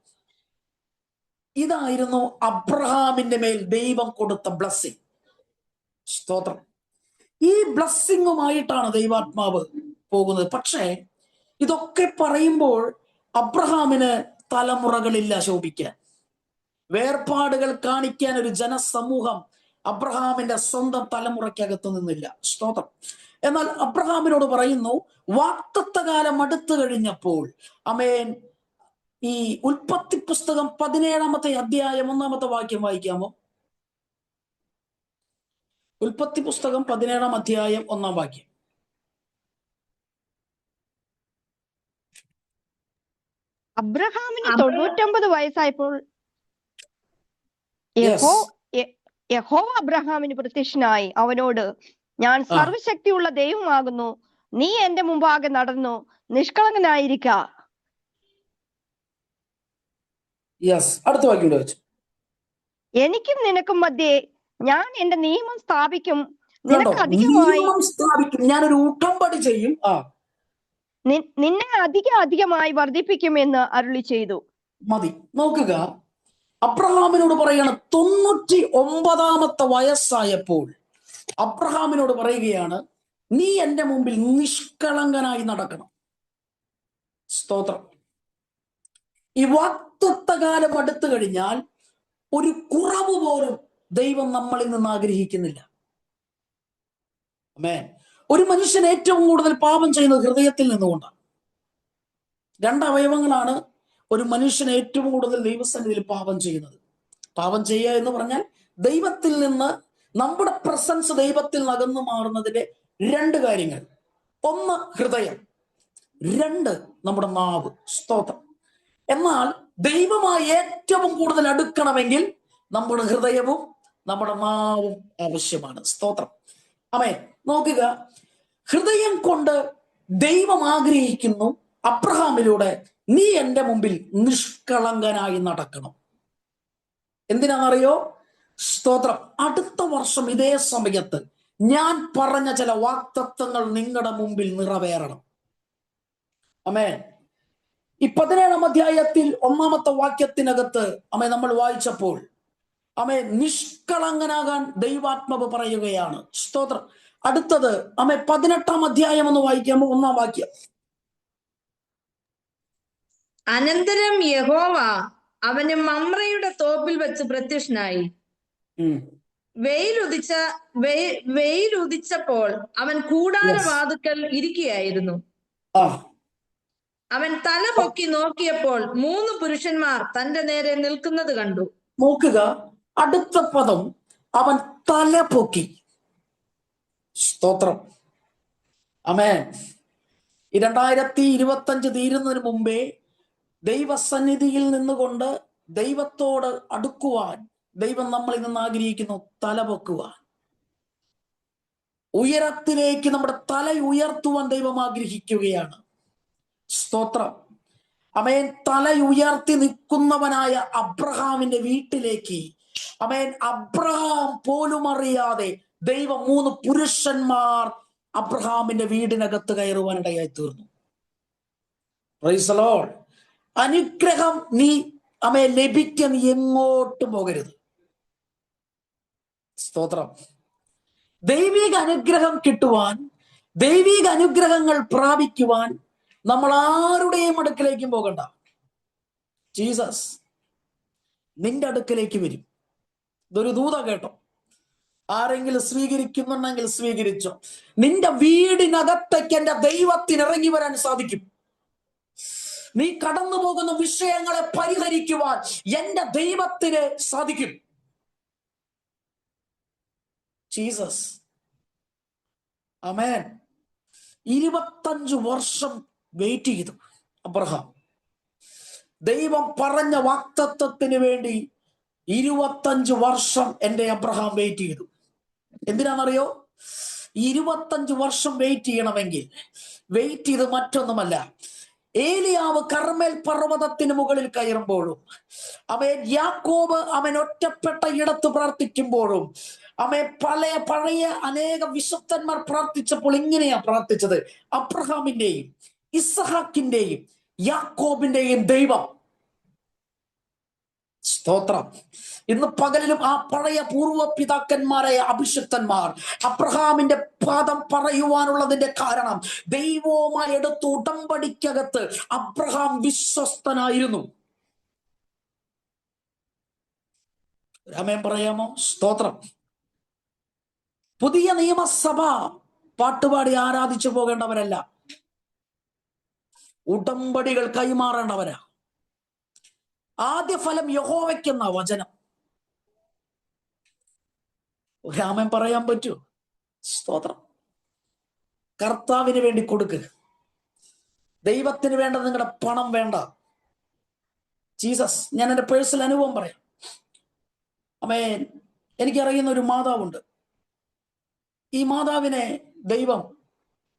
ഇതായിരുന്നു അബ്രഹാമിന്റെ മേൽ ദൈവം കൊടുത്ത ബ്ലസ്സിംഗ്. സ്തോത്രം. ഈ ബ്ലസ്സിങ്ങുമായിട്ടാണ് ദൈവാത്മാവ് പോകുന്നത്. പക്ഷേ ഇതൊക്കെ പറയുമ്പോൾ അബ്രഹാമിന് തലമുറകളില്ല ശോഭിക്കാൻ. വേർപാടുകൾ കാണിക്കാൻ ഒരു ജനസമൂഹം അബ്രഹാമിന്റെ സ്വന്തം തലമുറയ്ക്കകത്ത് നിന്നില്ല. സ്തോത്രം. എന്നാൽ അബ്രഹാമിനോട് പറയുന്നു, വാഗ്ദത്തകാലം അടുത്തു കഴിഞ്ഞപ്പോൾ, അമേൻ, ഈ ഉൽപ്പത്തി പുസ്തകം 17-ാമത്തെ അധ്യായം 1-ാമത്തെ വാക്യം വായിക്കാമോ? ഉൽപ്പത്തി പുസ്തകം 17-ാം അധ്യായം 1-ാം വാക്യം. അബ്രഹാമിന് 99 വയസ്സായപ്പോൾ യഹോവ അബ്രഹാമിന് പ്രത്യക്ഷനായി അവനോട്, ഞാൻ സർവശക്തിയുള്ള ദൈവമാകുന്നു, നീ എന്റെ മുമ്പാകെ നടന്നു നിഷ്കളങ്കനായിരിക്ക. അടുത്ത വാക്യം വെച്ചു. എനിക്കും നിനക്കും മധ്യേ ഞാൻ എന്റെ നിയമം സ്ഥാപിക്കും, നിനക്ക് അധികമായി ഞാനൊരു ഉടമ്പടി ചെയ്യും, നിന്നെ അധികമായി വർദ്ധിപ്പിക്കുമെന്ന് അരുളി ചെയ്തു. മതി. നോക്കുക, അബ്രഹാമിനോട് പറയാണ്, 99-ാമത്തെ വയസ്സായപ്പോൾ അബ്രഹാമിനോട് പറയുകയാണ്, നീ എന്റെ മുമ്പിൽ നിഷ്കളങ്കനായി നടക്കണം. സ്തോത്രം. ഈ വാഗ്ദത്തകാലം അടുത്തു കഴിഞ്ഞാൽ ഒരു കുറവ് പോലും ദൈവം നമ്മളിൽ നിന്ന് ആഗ്രഹിക്കുന്നില്ല. ആമേൻ. ഒരു മനുഷ്യൻ ഏറ്റവും കൂടുതൽ പാപം ചെയ്യുന്നത് ഹൃദയത്തിൽ നിന്നുകൊണ്ടാണ്. 2 അവയവങ്ങളാണ് ഒരു മനുഷ്യൻ ഏറ്റവും കൂടുതൽ ദൈവസന്നിധിയിൽ പാപം ചെയ്യുന്നത്. പാപം ചെയ്യുക എന്ന് പറഞ്ഞാൽ ദൈവത്തിൽ നിന്ന്, നമ്മുടെ പ്രസൻസ് ദൈവത്തിൽ നിന്ന് അകന്നു മാറുന്നതിന്റെ 2 കാര്യങ്ങൾ. 1, ഹൃദയം. 2, നമ്മുടെ നാവ്. സ്തോത്രം. എന്നാൽ ദൈവമായി ഏറ്റവും കൂടുതൽ അടുക്കണമെങ്കിൽ നമ്മുടെ ഹൃദയവും നമ്മുടെ നാവും ആവശ്യമാണ്. സ്തോത്രം. ആമേൻ. നോക്കുക, ഹൃദയം കൊണ്ട് ദൈവം ആഗ്രഹിക്കുന്നു അബ്രഹാമിലൂടെ, നീ എന്റെ മുമ്പിൽ നിഷ്കളങ്കനായി നടക്കണം. എന്തിനാണെന്നറിയോ? സ്തോത്രം. അടുത്ത വർഷം ഇതേ സമയത്ത് ഞാൻ പറഞ്ഞ ചില വാഗ്ദത്തങ്ങൾ നിങ്ങളുടെ മുമ്പിൽ നിറവേറണം. ആമേൻ. ഈ 17-ാം അധ്യായത്തിൽ 1-ാമത്തെ വാക്യത്തിനകത്ത് നമ്മൾ വായിച്ചപ്പോൾ, നിഷ്കളങ്കനാകാൻ ദൈവാത്മാവ് പറയുകയാണ്. സ്തോത്രം. അടുത്തത് 18-ാം അധ്യായം ഒന്ന് വായിക്കാമോ? 1-ാം വാക്യം. അനന്തരം യഹോവ അവന് മമ്രയുടെ തോപ്പിൽ വെച്ച് പ്രത്യക്ഷനായി. വെയിലുദിച്ചപ്പോൾ അവൻ കൂടാരവാതുക്കൽ ഇരിക്കുകയായിരുന്നു. അവൻ തല പൊക്കി നോക്കിയപ്പോൾ 3 പുരുഷന്മാർ തന്റെ നേരെ നിൽക്കുന്നത് കണ്ടു. നോക്കുക, അടുത്ത പദം, അവൻ തല പൊക്കി. സ്തോത്രം. ആമേൻ. 2025 തീരുന്നതിന് മുമ്പേ ദൈവസന്നിധിയിൽ നിന്നുകൊണ്ട് ദൈവത്തോട് അടുക്കുവാൻ ദൈവം നമ്മളിൽ നിന്ന് ആഗ്രഹിക്കുന്നു, തല പൊക്കുവാൻ. ഉയരത്തിലേക്ക് നമ്മുടെ തല ഉയർത്തുവാൻ ദൈവം ആഗ്രഹിക്കുകയാണ്. സ്തോത്രം. അമേൻ. തല ഉയർത്തി നിൽക്കുന്നവനായ അബ്രഹാമിന്റെ വീട്ടിലേക്ക്, അമേൻ, അബ്രഹാം പോലും അറിയാതെ ദൈവം 3 പുരുഷന്മാർ അബ്രഹാമിന്റെ വീടിനകത്ത് കയറുവാനിടയായി തീർന്നു. Price the Lord. അനുഗ്രഹം നീ ലഭിക്കാൻ നീ എങ്ങോട്ടും പോകരുത്. സ്തോത്രം. ദൈവിക അനുഗ്രഹം കിട്ടുവാൻ, ദൈവിക അനുഗ്രഹങ്ങൾ പ്രാപിക്കുവാൻ നമ്മൾ ആരുടെയും അടുക്കലേക്കും പോകണ്ട. ജീസസ് നിന്റെ അടുക്കലേക്ക് വരും. ഇതൊരു ദൂത കേട്ടോ. ആരെങ്കിലും സ്വീകരിക്കുന്നുണ്ടെങ്കിൽ സ്വീകരിച്ചോ. നിന്റെ വീടിനകത്തേക്ക് എന്റെ ദൈവത്തിന് ഇറങ്ങി വരാൻ സാധിക്കും. നീ കടന്നു പോകുന്ന വിഷയങ്ങളെ പരിഹരിക്കുവാൻ എന്റെ ദൈവത്തിന് സാധിക്കും. ജീസസ്. ആമേൻ. 25 വർഷം വെയിറ്റ് ചെയ്തു അബ്രഹാം. ദൈവം പറഞ്ഞ വാഗ്ദത്തത്തിന് വേണ്ടി 25 വർഷം എൻ്റെ അബ്രഹാം വെയിറ്റ് ചെയ്തു. എന്തിനാണെന്നറിയോ? 25 വർഷം വെയിറ്റ് ചെയ്യണമെങ്കിൽ വെയിറ്റ് ചെയ്ത് മറ്റൊന്നുമല്ല, ഏലിയാവ് കർമ്മേൽ പർവ്വതത്തിന് മുകളിൽ കയറുമ്പോഴും, യാക്കോബ് ഒറ്റപ്പെട്ട ഇടത്ത് പ്രാർത്ഥിക്കുമ്പോഴും, പഴയ അനേക വിശുദ്ധന്മാർ പ്രാർത്ഥിച്ചപ്പോൾ ഇങ്ങനെയാ പ്രാർത്ഥിച്ചത്: അബ്രഹാമിന്റെയും ഇസ്ഹാക്കിന്റെയും യാക്കോബിന്റെയും ദൈവം. സ്തോത്രം. ഇന്ന് പകലിലും ആ പഴയ പൂർവ്വ പിതാക്കന്മാരായ അഭിഷിക്തന്മാർ അബ്രഹാമിന്റെ പാദം പറയുവാനുള്ളതിന്റെ കാരണം, ദൈവവുമായി എടുത്ത ഉടമ്പടിക്കകത്ത് അബ്രഹാം വിശ്വസ്തനായിരുന്നു. രാമേൻ പറയാമോ? സ്തോത്രം. പുതിയ നിയമസഭ പാട്ടുപാടി ആരാധിച്ചു പോകേണ്ടവരല്ല, ഉടമ്പടികൾ കൈമാറേണ്ടവരാ. ആദ്യ ഫലം യഹോവയ്ക്കെന്ന വചനം. രാമൻ പറയാൻ പറ്റൂ? സ്തോത്രം. കർത്താവിന് വേണ്ടി കൊടുക്ക്. ദൈവത്തിന് വേണ്ട നിങ്ങളുടെ പണം വേണ്ട. ജീസസ്. ഞാൻ എൻ്റെ പേഴ്സണൽ അനുഭവം പറയാം. ആമേൻ. എനിക്കറിയുന്ന ഒരു മാതാവുണ്ട്. ഈ മാതാവിനെ ദൈവം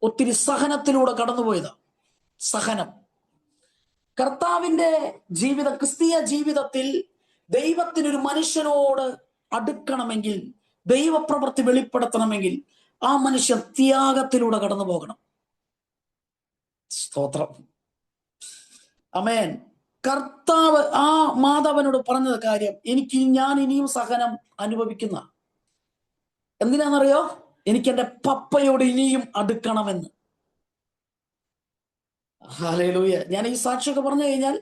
ഒത്തിരി സഹനത്തിലൂടെ കടന്നുപോയതാ. സഹനം. കർത്താവിന്റെ ജീവിതം, ക്രിസ്തീയ ജീവിതത്തിൽ ദൈവത്തിനൊരു മനുഷ്യനോട് അടുക്കണമെങ്കിൽ, ദൈവപ്രവൃത്തി വെളിപ്പെടുത്തണമെങ്കിൽ ആ മനുഷ്യൻ ത്യാഗത്തിലൂടെ കടന്നു പോകണം. സ്തോത്രം. ആമേൻ. കർത്താവ് ആ മാധവനോട് പറഞ്ഞത് കാര്യം, ഞാൻ ഇനിയും സഹനം അനുഭവിക്കുന്ന. എന്തിനാണെന്നറിയോ? എനിക്ക് എൻ്റെ പപ്പയോട് ഇനിയും അടുക്കണമെന്ന്. ഹല്ലേലൂയ. ഞാൻ ഈ സാക്ഷിയൊക്കെ പറഞ്ഞു കഴിഞ്ഞാൽ,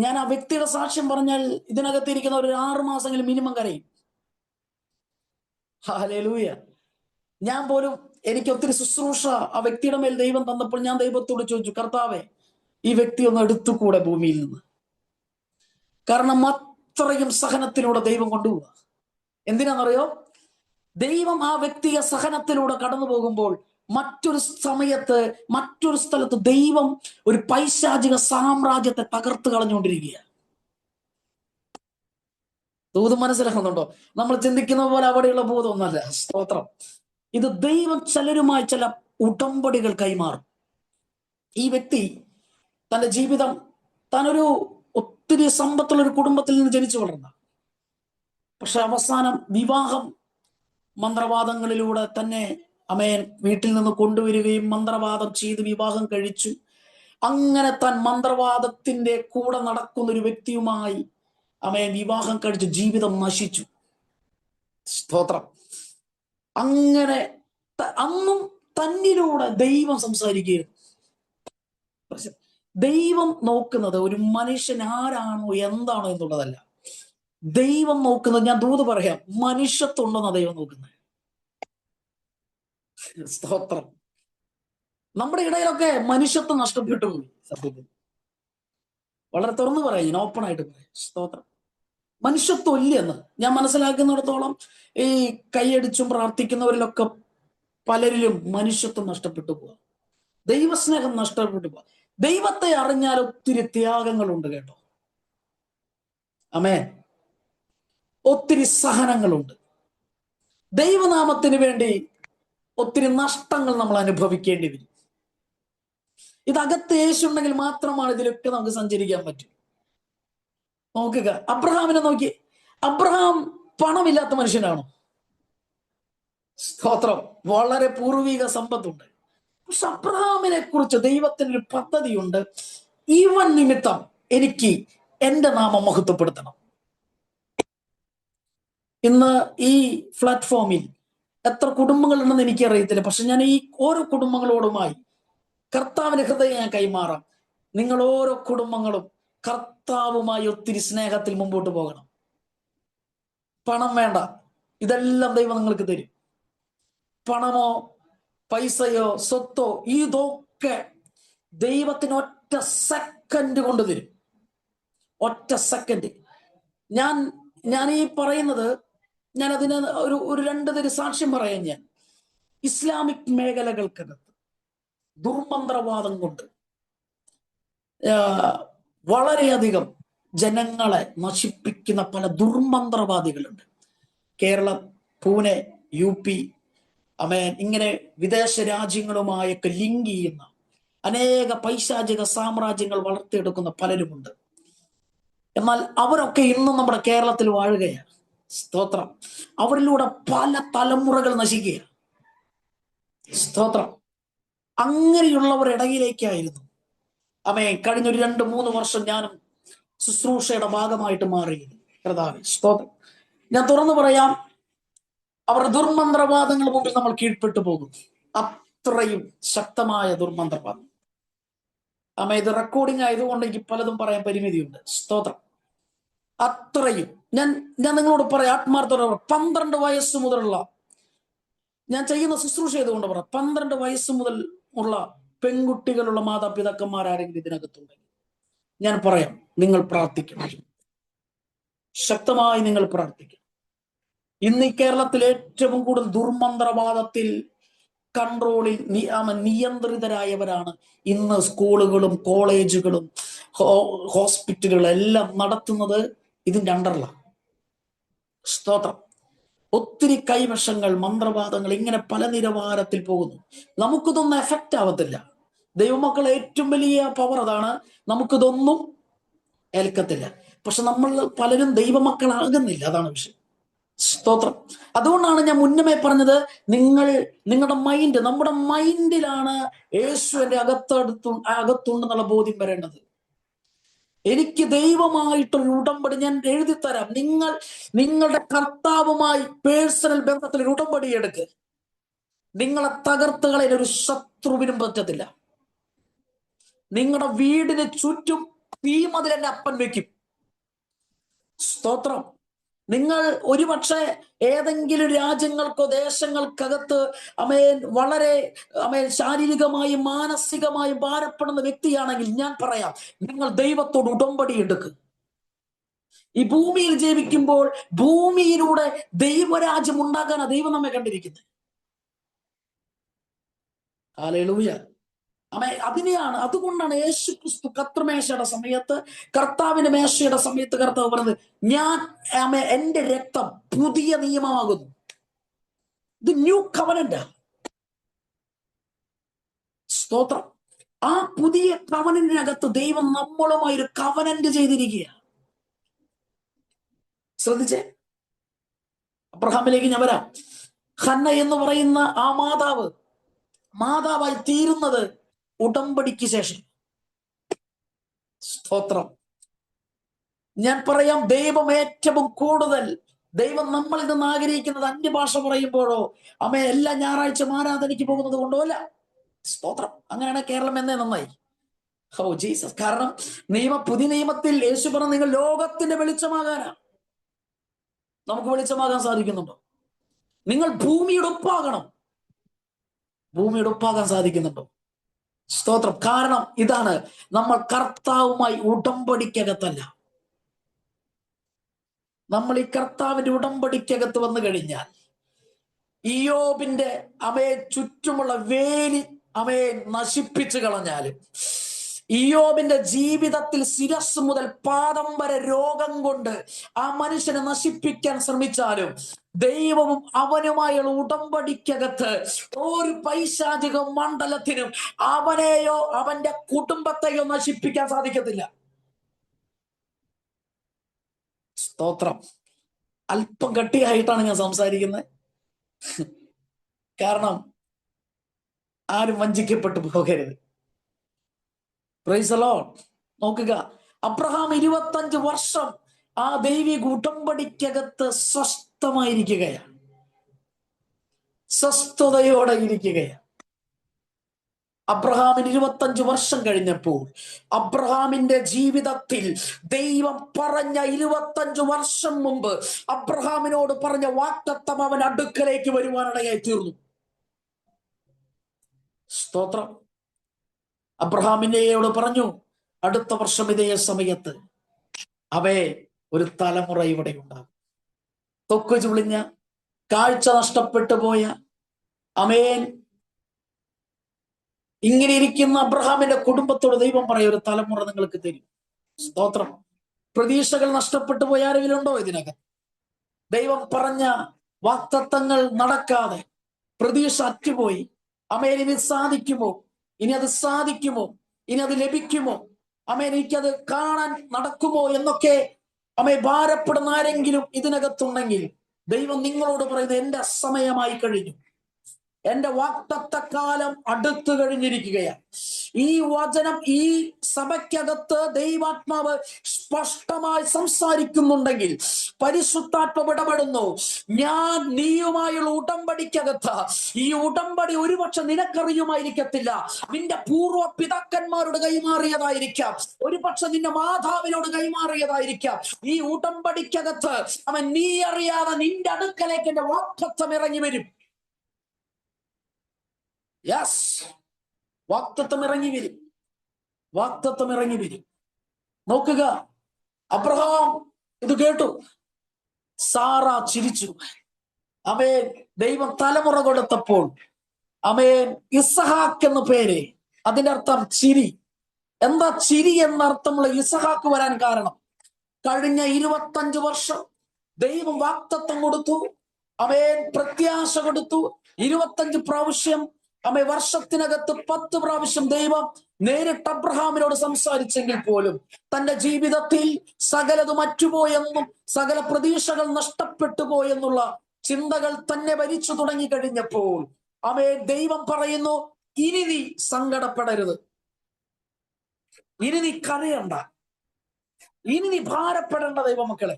ഞാൻ ആ വ്യക്തിയുടെ സാക്ഷ്യം പറഞ്ഞാൽ ഇതിനകത്തിരിക്കുന്ന ഒരു 6 മാസമെങ്കിലും മിനിമം കരയും. ഹല്ലേലൂയ. ഞാൻ പോലും, എനിക്ക് ഒത്തിരി ശുശ്രൂഷ ആ വ്യക്തിയുടെ മേൽ ദൈവം തന്നപ്പോൾ ഞാൻ ദൈവത്തോട് ചോദിച്ചു, കർത്താവേ, ഈ വ്യക്തി ഒന്ന് എടുത്തുകൂടെ ഭൂമിയിൽ നിന്ന്? കാരണം അത്രയും സഹനത്തിലൂടെ ദൈവം കൊണ്ടുപോവുക. എന്തിനാണെന്നറിയോ? ദൈവം ആ വ്യക്തിയെ സഹനത്തിലൂടെ കടന്നു പോകുമ്പോൾ മറ്റൊരു സമയത്ത്, മറ്റൊരു സ്ഥലത്ത് ദൈവം ഒരു പൈശാചിക സാമ്രാജ്യത്തെ തകർത്ത് കളഞ്ഞുകൊണ്ടിരിക്കുക. ദൂത് മനസ്സിലാക്കുന്നുണ്ടോ? നമ്മൾ ചിന്തിക്കുന്ന പോലെ അവിടെയുള്ള ഭൂതമൊന്നല്ല. സ്തോത്രം. ഇത് ദൈവം ചിലരുമായി ചില ഉടമ്പടികൾ കൈമാറും. ഈ വ്യക്തി തന്റെ ജീവിതം, താനൊരു ഒത്തിരി സമ്പത്തുള്ള ഒരു കുടുംബത്തിൽ നിന്ന് ജനിച്ചു വളർന്ന, പക്ഷെ അവസാനം വിവാഹം മന്ത്രവാദങ്ങളിലൂടെ തന്നെ വീട്ടിൽ നിന്ന് കൊണ്ടുവരികയും മന്ത്രവാദം ചെയ്ത് വിവാഹം കഴിച്ചു. അങ്ങനെ താൻ മന്ത്രവാദത്തിന്റെ കൂടെ നടക്കുന്ന ഒരു വ്യക്തിയുമായി വിവാഹം കഴിച്ചു ജീവിതം നശിച്ചു. സ്തോത്രം. അങ്ങനെ അന്നും തന്നിലൂടെ ദൈവം സംസാരിക്കുകയായിരുന്നു. ദൈവം നോക്കുന്നത് ഒരു മനുഷ്യൻ ആരാണോ എന്താണോ എന്നുള്ളതല്ല. ദൈവം നോക്കുന്നത്, ഞാൻ ദൂത് പറയാം, മനുഷ്യത്വമുണ്ടെന്നാണ് ദൈവം നോക്കുന്നത്. സ്തോത്രം. നമ്മുടെ ഇടയിലൊക്കെ മനുഷ്യത്വം നഷ്ടപ്പെട്ടു പോയി. സത്യത്തിൽ വളരെ തുറന്നു പറയാം, ഞാൻ ഓപ്പൺ ആയിട്ട് പറയാം. സ്തോത്രം. മനുഷ്യത്വം ഇല്ലെന്ന് ഞാൻ മനസ്സിലാക്കുന്നിടത്തോളം ഈ കൈയടിച്ചും പ്രാർത്ഥിക്കുന്നവരിലൊക്കെ പലരിലും മനുഷ്യത്വം നഷ്ടപ്പെട്ടു പോവാ, ദൈവസ്നേഹം നഷ്ടപ്പെട്ടു പോവാ. ദൈവത്തെ അറിഞ്ഞാൽ ഒത്തിരി ത്യാഗങ്ങളുണ്ട് കേട്ടോ. ആമേൻ. ഒത്തിരി സഹനങ്ങളുണ്ട്. ദൈവനാമത്തിന് വേണ്ടി ഒത്തിരി നഷ്ടങ്ങൾ നമ്മൾ അനുഭവിക്കേണ്ടി വരും. ഇതകത്ത് യേശു ഉണ്ടെങ്കിൽ മാത്രമാണ് ഇതിലൊക്കെ നമുക്ക് സഞ്ചരിക്കാൻ പറ്റും. നോക്കുക, അബ്രഹാമിനെ നോക്കി. അബ്രഹാം പണമില്ലാത്ത മനുഷ്യനാണോ? സ്തോത്രം. വളരെ പൂർവിക സമ്പത്തുണ്ട്. പക്ഷെ അബ്രഹാമിനെ കുറിച്ച് ദൈവത്തിന് ഒരു പദ്ധതിയുണ്ട്. ഇവൻ നിമിത്തം എനിക്ക് എന്റെ നാമം മഹത്വപ്പെടുത്തണം. ഇന്ന് ഈ പ്ലാറ്റ്ഫോമിൽ എത്ര കുടുംബങ്ങളുണ്ടെന്ന് എനിക്കറിയത്തില്ല. പക്ഷെ ഞാൻ ഈ ഓരോ കുടുംബങ്ങളോടുമായി കർത്താവിന്റെ ഹൃദയം ഞാൻ കൈമാറാം. നിങ്ങൾ ഓരോ കുടുംബങ്ങളും കർത്താവുമായി ഒത്തിരി സ്നേഹത്തിൽ മുമ്പോട്ട് പോകണം. പണം വേണ്ട, ഇതെല്ലാം ദൈവം നിങ്ങൾക്ക് തരും. പണമോ പൈസയോ സ്വത്തോ ഇതൊക്കെ ദൈവത്തിന് ഒറ്റ സെക്കൻഡ് കൊണ്ട് തരും. ഒറ്റ സെക്കൻഡ്. ഞാൻ ഈ പറയുന്നത്, ഞാൻ അതിന് ഒരു രണ്ട് തരം സാക്ഷ്യം പറയാൻ. ഞാൻ ഇസ്ലാമിക് മേഖലകൾക്കകത്ത് ദുർമന്ത്രവാദം കൊണ്ട് വളരെയധികം ജനങ്ങളെ നശിപ്പിക്കുന്ന പല ദുർമന്ത്രവാദികളുണ്ട്. കേരളം, പൂനെ, UP, ഇങ്ങനെ വിദേശ രാജ്യങ്ങളുമായൊക്കെ ലിങ്ക് ചെയ്യുന്ന അനേക പൈശാചിക സാമ്രാജ്യങ്ങൾ വളർത്തിയെടുക്കുന്ന പലരുമുണ്ട്. എന്നാൽ അവരൊക്കെ ഇന്നും നമ്മുടെ കേരളത്തിൽ വാഴുകയാണ്. സ്തോത്രം. അവരിലൂടെ പല തലമുറകൾ നശിക്കുക. സ്തോത്രം. അങ്ങനെയുള്ളവരുടെ ഇടയിലേക്കായിരുന്നു കഴിഞ്ഞ ഒരു 2-3 വർഷം ഞാനും ശുശ്രൂഷയുടെ ഭാഗമായിട്ട് മാറിയത്. കർത്താവേ സ്തോത്രം. ഞാൻ തുറന്നു പറയാം, അവരുടെ ദുർമന്ത്രവാദങ്ങൾ മുമ്പിൽ നമ്മൾ കീഴ്പ്പെട്ടു പോകും. അത്രയും ശക്തമായ ദുർമന്ത്രവാദം. ഇത് റെക്കോർഡിംഗ് ആയതുകൊണ്ട് എനിക്ക് പലതും പറയാൻ പരിമിതിയുണ്ട്. സ്തോത്രം. അത്രയും ഞാൻ നിങ്ങളോട് പറയാം, ആത്മാർത്ഥത്തോടെ 12 വയസ്സ് മുതലുള്ള, ഞാൻ ചെയ്യുന്ന ശുശ്രൂഷ ചെയ്തുകൊണ്ട് പറയാം, 12 വയസ്സ് മുതൽ ഉള്ള പെൺകുട്ടികളുള്ള മാതാപിതാക്കന്മാരാരെങ്കിലും ഇതിനകത്തുണ്ടെങ്കിൽ ഞാൻ പറയാം, നിങ്ങൾ പ്രാർത്ഥിക്കണം. ശക്തമായി നിങ്ങൾ പ്രാർത്ഥിക്കണം. ഇന്ന് ഈ കേരളത്തിൽ ഏറ്റവും കൂടുതൽ ദുർമന്ത്രവാദത്തിൽ കൺട്രോളിൽ നിയന്ത്രിതരായവരാണ് ഇന്ന് സ്കൂളുകളും കോളേജുകളും ഹോസ്പിറ്റലുകളും എല്ലാം നടത്തുന്നത് ഇതിന്റെ അണ്ടറിലാണ്. സ്തോത്രം. ഒത്തിരി കൈവശങ്ങൾ, മന്ത്രവാദങ്ങൾ, ഇങ്ങനെ പല നിലവാരത്തിൽ പോകുന്നു. നമുക്കിതൊന്നും എഫക്റ്റ് ആവത്തില്ല. ദൈവമക്കൾ ഏറ്റവും വലിയ പവർ അതാണ്, നമുക്കിതൊന്നും ഏൽക്കത്തില്ല. പക്ഷെ നമ്മൾ പലരും ദൈവമക്കളാകുന്നില്ല, അതാണ് വിഷയം. സ്തോത്രം. അതുകൊണ്ടാണ് ഞാൻ മുന്നമേ പറഞ്ഞത്, നിങ്ങളുടെ മൈൻഡ്, നമ്മുടെ മൈൻഡിലാണ് യേശുവിന്റെ അകത്തുണ്ടെന്നുള്ള ബോധ്യം വരേണ്ടത്. എനിക്ക് ദൈവമായിട്ടൊരു ഉടമ്പടി ഞാൻ എഴുതി തരാം. നിങ്ങളുടെ കർത്താവുമായി പേഴ്സണൽ ബന്ധത്തിൽ ഒരു ഉടമ്പടി എടുക്ക്. നിങ്ങളെ തകർത്തുകളെ ഒരു ശത്രുവിനും പറ്റത്തില്ല. നിങ്ങളുടെ വീടിന് ചുറ്റും തീമതിൽ എന്റെ അപ്പൻ വെക്കും. സ്തോത്രം. നിങ്ങൾ ഒരുപക്ഷെ ഏതെങ്കിലും രാജ്യങ്ങൾക്കോ ദേശങ്ങൾക്കകത്ത് വളരെ ശാരീരികമായും മാനസികമായും ഭാരപ്പെടുന്ന വ്യക്തിയാണെങ്കിൽ ഞാൻ പറയാം, നിങ്ങൾ ദൈവത്തോട് ഉടമ്പടി എടുക്കുക. ഈ ഭൂമിയിൽ ജീവിക്കുമ്പോൾ ഭൂമിയിലൂടെ ദൈവരാജ്യം ഉണ്ടാക്കാനാണ് ദൈവം നമ്മെ കണ്ടിരിക്കുന്നത്. ഹല്ലേലൂയ. അതുകൊണ്ടാണ് യേശു ക്രിസ്തു കർത്തൃമേശയുടെ സമയത്ത്, കർത്താവിന്റെ മേശയുടെ സമയത്ത് കർത്താവ് പറഞ്ഞത്, ഞാൻ എന്റെ രക്തം പുതിയ നിയമമാകുന്നു. ഇത് ന്യൂ കവനന്റ്. സ്തോത്രം. ആ പുതിയ കവനന്റിനകത്ത് ദൈവം നമ്മളുമായി ഒരു കവനന്റ് ചെയ്തിരിക്കുക. ശ്രദ്ധിച്ചേ. അബ്രഹാമിലേക്ക് ഞാൻ വരാം. ഹന്ന എന്ന് പറയുന്ന ആ മാതാവായി തീരുന്നത് ഉടമ്പടിക്ക് ശേഷം. സ്തോത്രം. ഞാൻ പറയാം, ദൈവം ഏറ്റവും കൂടുതൽ നമ്മളിൽ നിന്ന് ആഗ്രഹിക്കുന്നത് അന്യഭാഷ പറയുമ്പോഴോ എല്ലാ ഞായറാഴ്ച ആരാധനയ്ക്ക് പോകുന്നത് കൊണ്ടോ അല്ല. സ്തോത്രം. അങ്ങനെയാണ് കേരളം എന്നേ നന്നായി. ജീസസ്. കാരണം പുതിയ നിയമത്തിൽ യേശു പറഞ്ഞ, നിങ്ങൾ ലോകത്തിന്റെ വെളിച്ചമാകാനാ. നമുക്ക് വെളിച്ചമാകാൻ സാധിക്കുന്നുണ്ടോ? നിങ്ങൾ ഭൂമിയുടെ ഉപ്പാകണം. ഭൂമിയുടെ ഉപ്പാകാൻ സാധിക്കുന്നുണ്ടോ? സ്തോത്രം. കാരണം ഇതാണ്, നമ്മൾ കർത്താവുമായി ഉടമ്പടിക്കകത്തല്ല. നമ്മൾ ഈ കർത്താവിന്റെ ഉടമ്പടിക്കകത്ത് വന്നു കഴിഞ്ഞാൽ ഇയ്യോബിന്റെ ചുറ്റുമുള്ള വേലി നശിപ്പിച്ചു കളഞ്ഞാലും ഇയ്യോബിന്റെ ജീവിതത്തിൽ ശിരസ് മുതൽ പാദം വരെ രോഗം കൊണ്ട് ആ മനുഷ്യനെ നശിപ്പിക്കാൻ ശ്രമിച്ചാലും ദൈവവും അവനുമായുള്ള ഉടമ്പടിക്കകത്ത് ഒരു പൈശാചിക മണ്ഡലത്തിനും അവനെയോ അവന്റെ കുടുംബത്തെയോ നശിപ്പിക്കാൻ സാധിക്കത്തില്ല. സ്തോത്രം. അല്പം ഗട്ടിയായിട്ടാണ് ഞാൻ സംസാരിക്കുന്നത്, കാരണം ആരും വഞ്ചിക്കപ്പെട്ടു പോകരുത്. Price the Lord. നോക്കുക, അബ്രഹാം 25 വർഷം ആ ദൈവിക ഉടമ്പടിക്കകത്ത് സ്വസ്ഥമായിരിക്കുകയാണ്, സ്വസ്ഥതയോടെ ഇരിക്കുകയാണ്. അബ്രഹാമിന് 25 വർഷം കഴിഞ്ഞപ്പോൾ അബ്രഹാമിന്റെ ജീവിതത്തിൽ ദൈവം പറഞ്ഞ 25 വർഷം മുമ്പ് അബ്രഹാമിനോട് പറഞ്ഞ വാഗ്ദത്തം അവൻ അടുക്കലേക്ക് വരുവാനിടയായി തീർന്നു. സ്തോത്രം. അബ്രഹാമിനെയോട് പറഞ്ഞു, അടുത്ത വർഷം ഇതേ സമയത്ത് ഒരു തലമുറ ഇവിടെ ഉണ്ടാകും. തൊക്കു ചുളിഞ്ഞ, കാഴ്ച നഷ്ടപ്പെട്ടു പോയ, ഇങ്ങനെ ഇരിക്കുന്ന അബ്രഹാമിന്റെ കുടുംബത്തോട് ദൈവം പറയും, ഒരു തലമുറ നിങ്ങൾക്ക് തരും. സ്തോത്രം. പ്രതീക്ഷകൾ നഷ്ടപ്പെട്ടു പോയ ആരെങ്കിലും ഉണ്ടോ ഇതിനകം? ദൈവം പറഞ്ഞ വാഗ്ദത്തങ്ങൾ നടക്കാതെ പ്രതീക്ഷ അറ്റുപോയി. ഇനി സാധിക്കുമോ, ഇനി അത് സാധിക്കുമോ, ഇനി അത് ലഭിക്കുമോ, എനിക്കത് കാണാൻ നടക്കുമോ എന്നൊക്കെ ഭാരപ്പെടുന്ന ആരെങ്കിലും ഇതിനകത്തുണ്ടെങ്കിൽ ദൈവം നിങ്ങളോട് പറയുന്നത്, എന്റെ സമയമായി കഴിഞ്ഞു, എന്റെ വാഗ്ദത്തക്കാലം അടുത്തു കഴിഞ്ഞിരിക്കുകയാണ്. ഈ വചനം ഈ സഭയ്ക്കകത്ത് ദൈവാത്മാവ് സ്പഷ്ടമായി സംസാരിക്കുന്നുണ്ടെങ്കിൽ, പരിശുദ്ധാത്മാവ് ഇടപെടുന്നു. ഞാൻ നീയുമായുള്ള ഉടമ്പടിക്കകത്ത്, ഈ ഉടമ്പടി ഒരുപക്ഷെ നിനക്കറിയുമായിരിക്കത്തില്ല, നിന്റെ പൂർവ്വ പിതാക്കന്മാരോട് കൈമാറിയതായിരിക്കാം, ഒരുപക്ഷെ നിന്റെ മാതാവിനോട് കൈമാറിയതായിരിക്കാം. ഈ ഉടമ്പടിക്കകത്ത് നീ അറിയാതെ നിന്റെ അടുക്കലേക്ക് എന്റെ വാഗ്ദത്തം ഇറങ്ങി വരും. യെസ്, വാഗ്ദത്തം ഇറങ്ങി വരും, വാഗ്ദത്തം ഇറങ്ങി വരും. നോക്കുക, അബ്രഹാം ഇത് കേട്ടു, സാറ ചിരിച്ചു. ദൈവം തലമുറ കൊടുത്തപ്പോൾ ഇസഹാക്ക് എന്ന പേര്, അതിന്റെ അർത്ഥം ചിരി. എന്താ ചിരി എന്നർത്ഥമുള്ള ഇസഹാക്ക് വരാൻ കാരണം? കഴിഞ്ഞ 25 വർഷം ദൈവം വാഗ്ദത്തം കൊടുത്തു, പ്രത്യാശ കൊടുത്തു. 25 പ്രാവശ്യം വർഷത്തിനകത്ത് 10 പ്രാവശ്യം ദൈവം നേരിട്ട് അബ്രഹാമിനോട് സംസാരിച്ചെങ്കിൽ പോലും തന്റെ ജീവിതത്തിൽ സകലതും മറ്റുപോയെന്നും സകല പ്രതീക്ഷകൾ നഷ്ടപ്പെട്ടു പോയെന്നുള്ള ചിന്തകൾ തന്നെ ഭരിച്ചു തുടങ്ങി കഴിഞ്ഞപ്പോൾ ദൈവം പറയുന്നു, ഇനി നീ സങ്കടപ്പെടരുത്, ഇനി നീ കരയണ്ട, ഇനി നീ ഭാരപ്പെടേണ്ട. ദൈവമക്കളെ,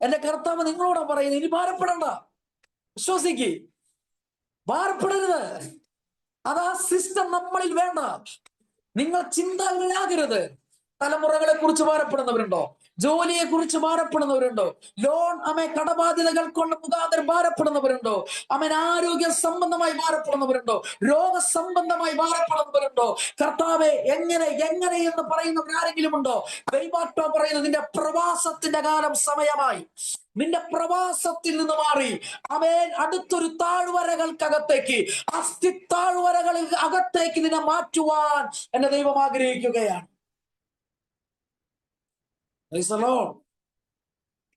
എന്റെ കർത്താവ് നിങ്ങളോടാ പറയുന്നത്, ഇനി ഭാരപ്പെടണ്ട, വിശ്വസിക്ക്, ഭാരപ്പെടരുത്. അതാ സിസ്റ്റം നമ്മളിൽ വേണ്ട. നിങ്ങൾ ചിന്താകുലരാകരുത്. തലമുറകളെ കുറിച്ച് ഭാരപ്പെടുന്നവരുണ്ടോ? ജോലിയെ കുറിച്ച് ഭാരപ്പെടുന്നവരുണ്ടോ? ലോൺ കടബാധ്യതകൾ കൊണ്ട് മുഖാന്തരം ഭാരപ്പെടുന്നവരുണ്ടോ? ആരോഗ്യ സംബന്ധമായി ഭാരപ്പെടുന്നവരുണ്ടോ? രോഗസംബന്ധമായി ഭാരപ്പെടുന്നവരുണ്ടോ? കർത്താവെ എങ്ങനെ എന്ന് പറയുന്നവരാരെങ്കിലും ഉണ്ടോ? ദൈവാത്മാവ് പറയുന്നത്, നിന്റെ പ്രവാസത്തിന്റെ കാലം സമയമായി. നിന്റെ പ്രവാസത്തിൽ നിന്ന് മാറി അടുത്തൊരു താഴ്വരകൾക്കകത്തേക്ക്, അസ്ഥി താഴ്വരകളിൽ അകത്തേക്ക് നിന്നെ മാറ്റുവാൻ എന്റെ ദൈവം ആഗ്രഹിക്കുകയാണ്.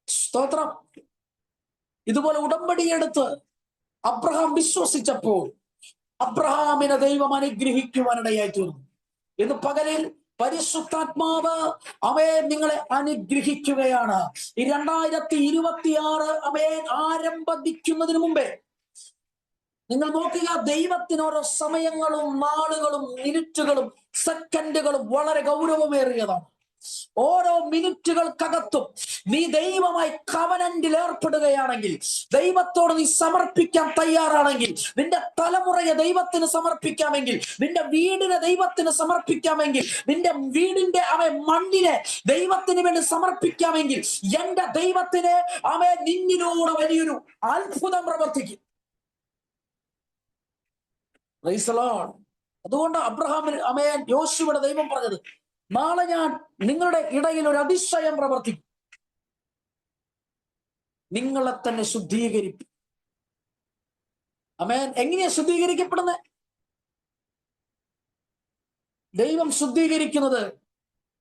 സ്തോത്രം. ഇതുപോലെ ഉടമ്പടിയെടുത്ത് അബ്രഹാം വിശ്വസിച്ചപ്പോൾ അബ്രഹാമിനെ ദൈവം അനുഗ്രഹിക്കുവാനിടയായി തീർന്നു. ഇന്ന് പകലിൽ പരിശുദ്ധാത്മാവ് നിങ്ങളെ അനുഗ്രഹിക്കുകയാണ്. ഈ 2026 ആരംഭിക്കുന്നതിന് മുമ്പേ നിങ്ങൾ നോക്കുക, ദൈവത്തിന് ഓരോ സമയങ്ങളും നാളുകളും മിനിറ്റുകളും സെക്കൻഡുകളും വളരെ ഗൗരവമേറിയതാണ്. ഓരോ മിനിറ്റുകൾക്കകത്തും നീ ദൈവമായി കവനന്റിൽ ഏർപ്പെടുകയാണെങ്കിൽ, ദൈവത്തോട് നീ സമർപ്പിക്കാൻ തയ്യാറാണെങ്കിൽ, നിന്റെ തലമുറയെ ദൈവത്തിന് സമർപ്പിക്കാമെങ്കിൽ, നിന്റെ വീടിനെ ദൈവത്തിന് സമർപ്പിക്കാമെങ്കിൽ, നിന്റെ വീടിന്റെ മണ്ണിനെ ദൈവത്തിന് വേണ്ടി സമർപ്പിക്കാമെങ്കിൽ, എന്റെ ദൈവത്തിന് നിന്നിലൂടെ വലിയൊരു അത്ഭുതം പ്രവർത്തിക്കും. അതുകൊണ്ട് അബ്രഹാമിന് യോശുവയുടെ ദൈവം പറഞ്ഞത്, നാളെ ഞാൻ നിങ്ങളുടെ ഇടയിൽ ഒരു അതിശയം പ്രവർത്തിക്കും, നിങ്ങളെ തന്നെ ശുദ്ധീകരിക്കും. എങ്ങനെയാ ശുദ്ധീകരിക്കപ്പെടുന്നത്? ദൈവം ശുദ്ധീകരിക്കുന്നത്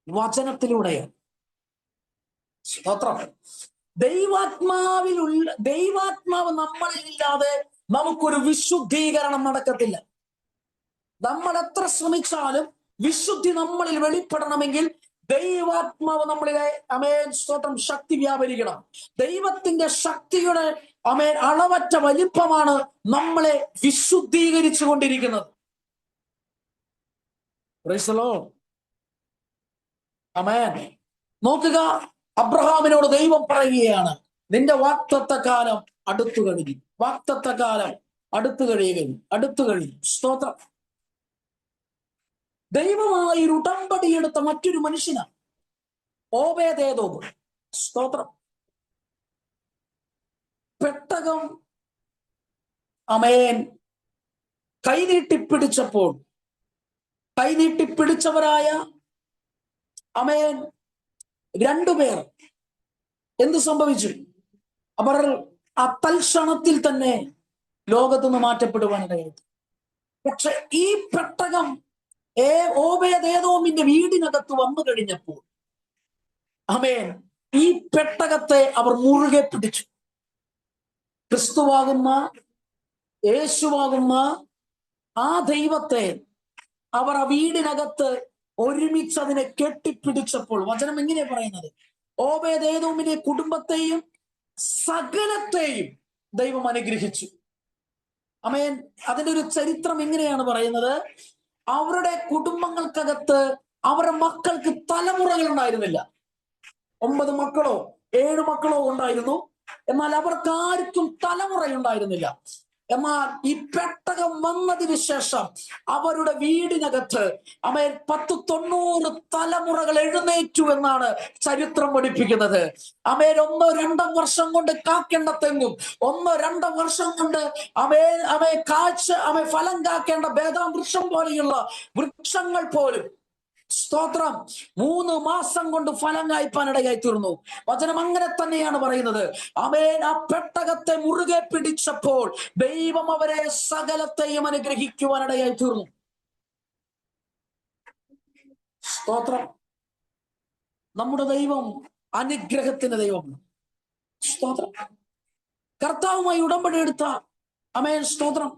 വചനത്തിലൂടെയാണ്. സ്തോത്രം. ദൈവാത്മാവ് നമ്മളിൽ ഇല്ലാതെ നമുക്കൊരു വിശുദ്ധീകരണം നടക്കത്തില്ല. നമ്മൾ എത്ര ശ്രമിച്ചാലും വിശുദ്ധി നമ്മളിൽ വെളിപ്പെടണമെങ്കിൽ ദൈവാത്മാവ് നമ്മളിലെ സ്തോത്രം ശക്തി വ്യാപരിക്കണം. ദൈവത്തിന്റെ ശക്തിയുടെ അളവറ്റ വലിപ്പമാണ് നമ്മളെ വിശുദ്ധീകരിച്ചു കൊണ്ടിരിക്കുന്നത്. Praise the lord. ആമേൻ. നോക്കുക, അബ്രഹാമിനോട് ദൈവം പറയുകയാണ്, നിന്റെ വാഗ്ദത്തകാലം അടുത്തു കഴിഞ്ഞു. വാഗ്ദത്തകാലം അടുത്തു കഴിയും. സ്തോത്രം. ദൈവമായി ഒരു ഉടമ്പടി എടുത്ത മറ്റൊരു മനുഷ്യനാണ് ഓബേദേദോം. സ്തോത്രം. പെട്ടകം കൈനീട്ടിപ്പിടിച്ചവരായ രണ്ടുപേർ എന്ത് സംഭവിച്ചു? അവർ ആ തൽക്ഷണത്തിൽ തന്നെ ലോകത്തുനിന്ന് മാറ്റപ്പെടുവാനിടയായി. പക്ഷെ ഈ പെട്ടകം ഓബേദേദോമിന്റെ വീടിനകത്ത് വന്നു കഴിഞ്ഞപ്പോൾ ഈ പെട്ടകത്തെ അവർ മുറുകെ പിടിച്ചു. ക്രിസ്തുവാകുന്ന യേശുവാകുന്ന ആ ദൈവത്തെ അവർ ആ വീടിനകത്ത് ഒരുമിച്ച് അതിനെ കെട്ടിപ്പിടിച്ചപ്പോൾ വചനം എങ്ങനെയാ പറയുന്നത്? ഓബേദേദോമിന്റെ കുടുംബത്തെയും സകലത്തെയും ദൈവം അനുഗ്രഹിച്ചു. അതിന്റെ ഒരു ചരിത്രം എങ്ങനെയാണ് പറയുന്നത്? അവരുടെ കുടുംബങ്ങൾക്കകത്ത് അവരുടെ മക്കൾക്ക് തലമുറകൾ ഉണ്ടായിരുന്നില്ല. 9 മക്കളോ 7 മക്കളോ ഉണ്ടായിരുന്നു. എന്നാൽ അവർക്ക് ആർക്കും തലമുറയുണ്ടായിരുന്നില്ല. എന്നാൽ ഈ പെട്ടകം വന്നതിന് ശേഷം അവരുടെ വീടിനകത്ത് 10-90 തലമുറകൾ എഴുന്നേറ്റു എന്നാണ് ചരിത്രം പഠിപ്പിക്കുന്നത്. 1-2 വർഷം കൊണ്ട് കാക്കേണ്ട തെങ്ങും 1-2 വർഷം കൊണ്ട് ഫലം കാക്കേണ്ട ബേദാം വൃക്ഷം പോലെയുള്ള വൃക്ഷങ്ങൾ പോലും സ്തോത്രം 3 മാസം കൊണ്ട് ഫലം കായ്പാനിടയായി തീർന്നു. വചനം അങ്ങനെ തന്നെയാണ് പറയുന്നത്. ആ പെട്ടകത്തെ മുറുകെ പിടിച്ചപ്പോൾ ദൈവം അവരെ സകലത്തെയും അനുഗ്രഹിക്കുവാനിടയായി തീർന്നു. സ്തോത്രം. നമ്മുടെ ദൈവം അനുഗ്രഹത്തിന്റെ ദൈവമാണ്. സ്തോത്രം. കർത്താവുമായി ഉടമ്പടി എടുത്ത സ്തോത്രം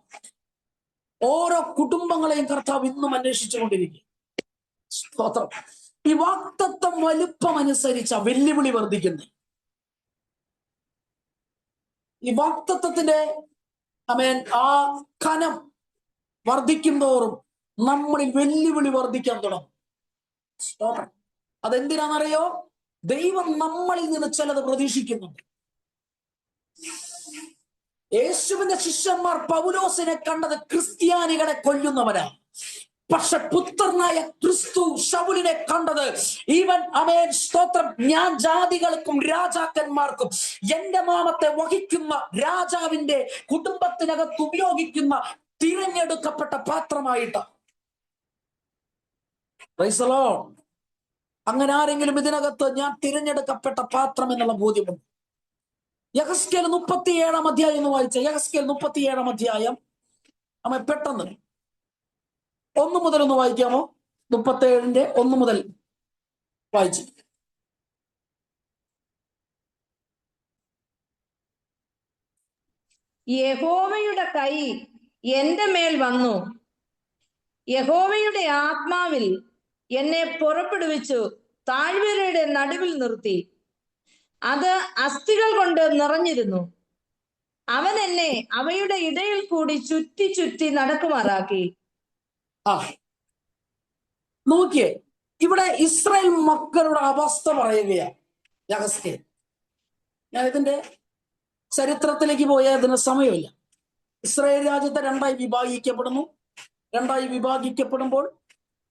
ഓരോ കുടുംബങ്ങളെയും കർത്താവ് ഇന്നും അന്വേഷിച്ചുകൊണ്ടിരിക്കും. സ്തോത്രം. ഈ വാഗ്ദത്തം വലുപ്പം അനുസരിച്ച വെല്ലുവിളി വർദ്ധിക്കുന്നു. ഈ വാഗ്ദത്തത്തിന്റെ ആ കനം വർദ്ധിക്കും തോറും നമ്മളിൽ വെല്ലുവിളി വർദ്ധിക്കാൻ തുടങ്ങും. സ്തോത്രം. അതെന്തിനാണെന്നറിയോ? ദൈവം നമ്മളിൽ നിന്ന് ചിലത് പ്രതീക്ഷിക്കുന്നുണ്ട്. യേശുവിന്റെ ശിഷ്യന്മാർ പൗലോസിനെ കണ്ടത് ക്രിസ്ത്യാനികളെ കൊല്ലുന്നവരാണ്. പക്ഷെ പുത്രനായ ക്രിസ്തു ശൗലിനെ കണ്ടത് സ്തോത്രം, ഞാൻ ജാതികൾക്കും രാജാക്കന്മാർക്കും എന്റെ നാമത്തെ വഹിക്കുന്ന രാജാവിന്റെ കുടുംബത്തിനകത്ത് ഉപയോഗിക്കുന്ന തിരഞ്ഞെടുക്കപ്പെട്ട പാത്രമായിട്ട്. Price the Lord. അങ്ങനെ ആരെങ്കിലും ഇതിനകത്ത് ഞാൻ തിരഞ്ഞെടുക്കപ്പെട്ട പാത്രം എന്നുള്ള ബോധ്യമുണ്ട്. യെഹെസ്കേൽ 37-ാം അധ്യായം എന്ന് വായിച്ച യെഹെസ്കേൽ 37-ാം അധ്യായം പെട്ടെന്ന് 1 മുതൽ ഒന്ന് വായിക്കാമോ? 37-ന്റെ 1 മുതൽ വായിച്ചു. യഹോവയുടെ കൈ എന്റെ മേൽ വന്നു, യഹോവയുടെ ആത്മാവിൽ എന്നെ പുറപ്പെടുവിച്ചു താഴ്വരയുടെ നടുവിൽ നിർത്തി. അത് അസ്ഥികൾ കൊണ്ട് നിറഞ്ഞിരുന്നു. അവൻ എന്നെ അവയുടെ ഇടയിൽ കൂടി ചുറ്റി ചുറ്റി നടക്കുമാറാക്കി. നോക്കിയേ, ഇവിടെ ഇസ്രായേൽ മക്കളുടെ അവസ്ഥ പറയുകയാണ് യെഹെസ്കേൽ. ഞാൻ ഇതിന്റെ ചരിത്രത്തിലേക്ക് പോയാൽ ഇതിന് സമയമില്ല. ഇസ്രായേൽ രാജ്യത്തെ 2ആയി വിഭാഗിക്കപ്പെടുന്നു. 2ആയി വിഭാഗിക്കപ്പെടുമ്പോൾ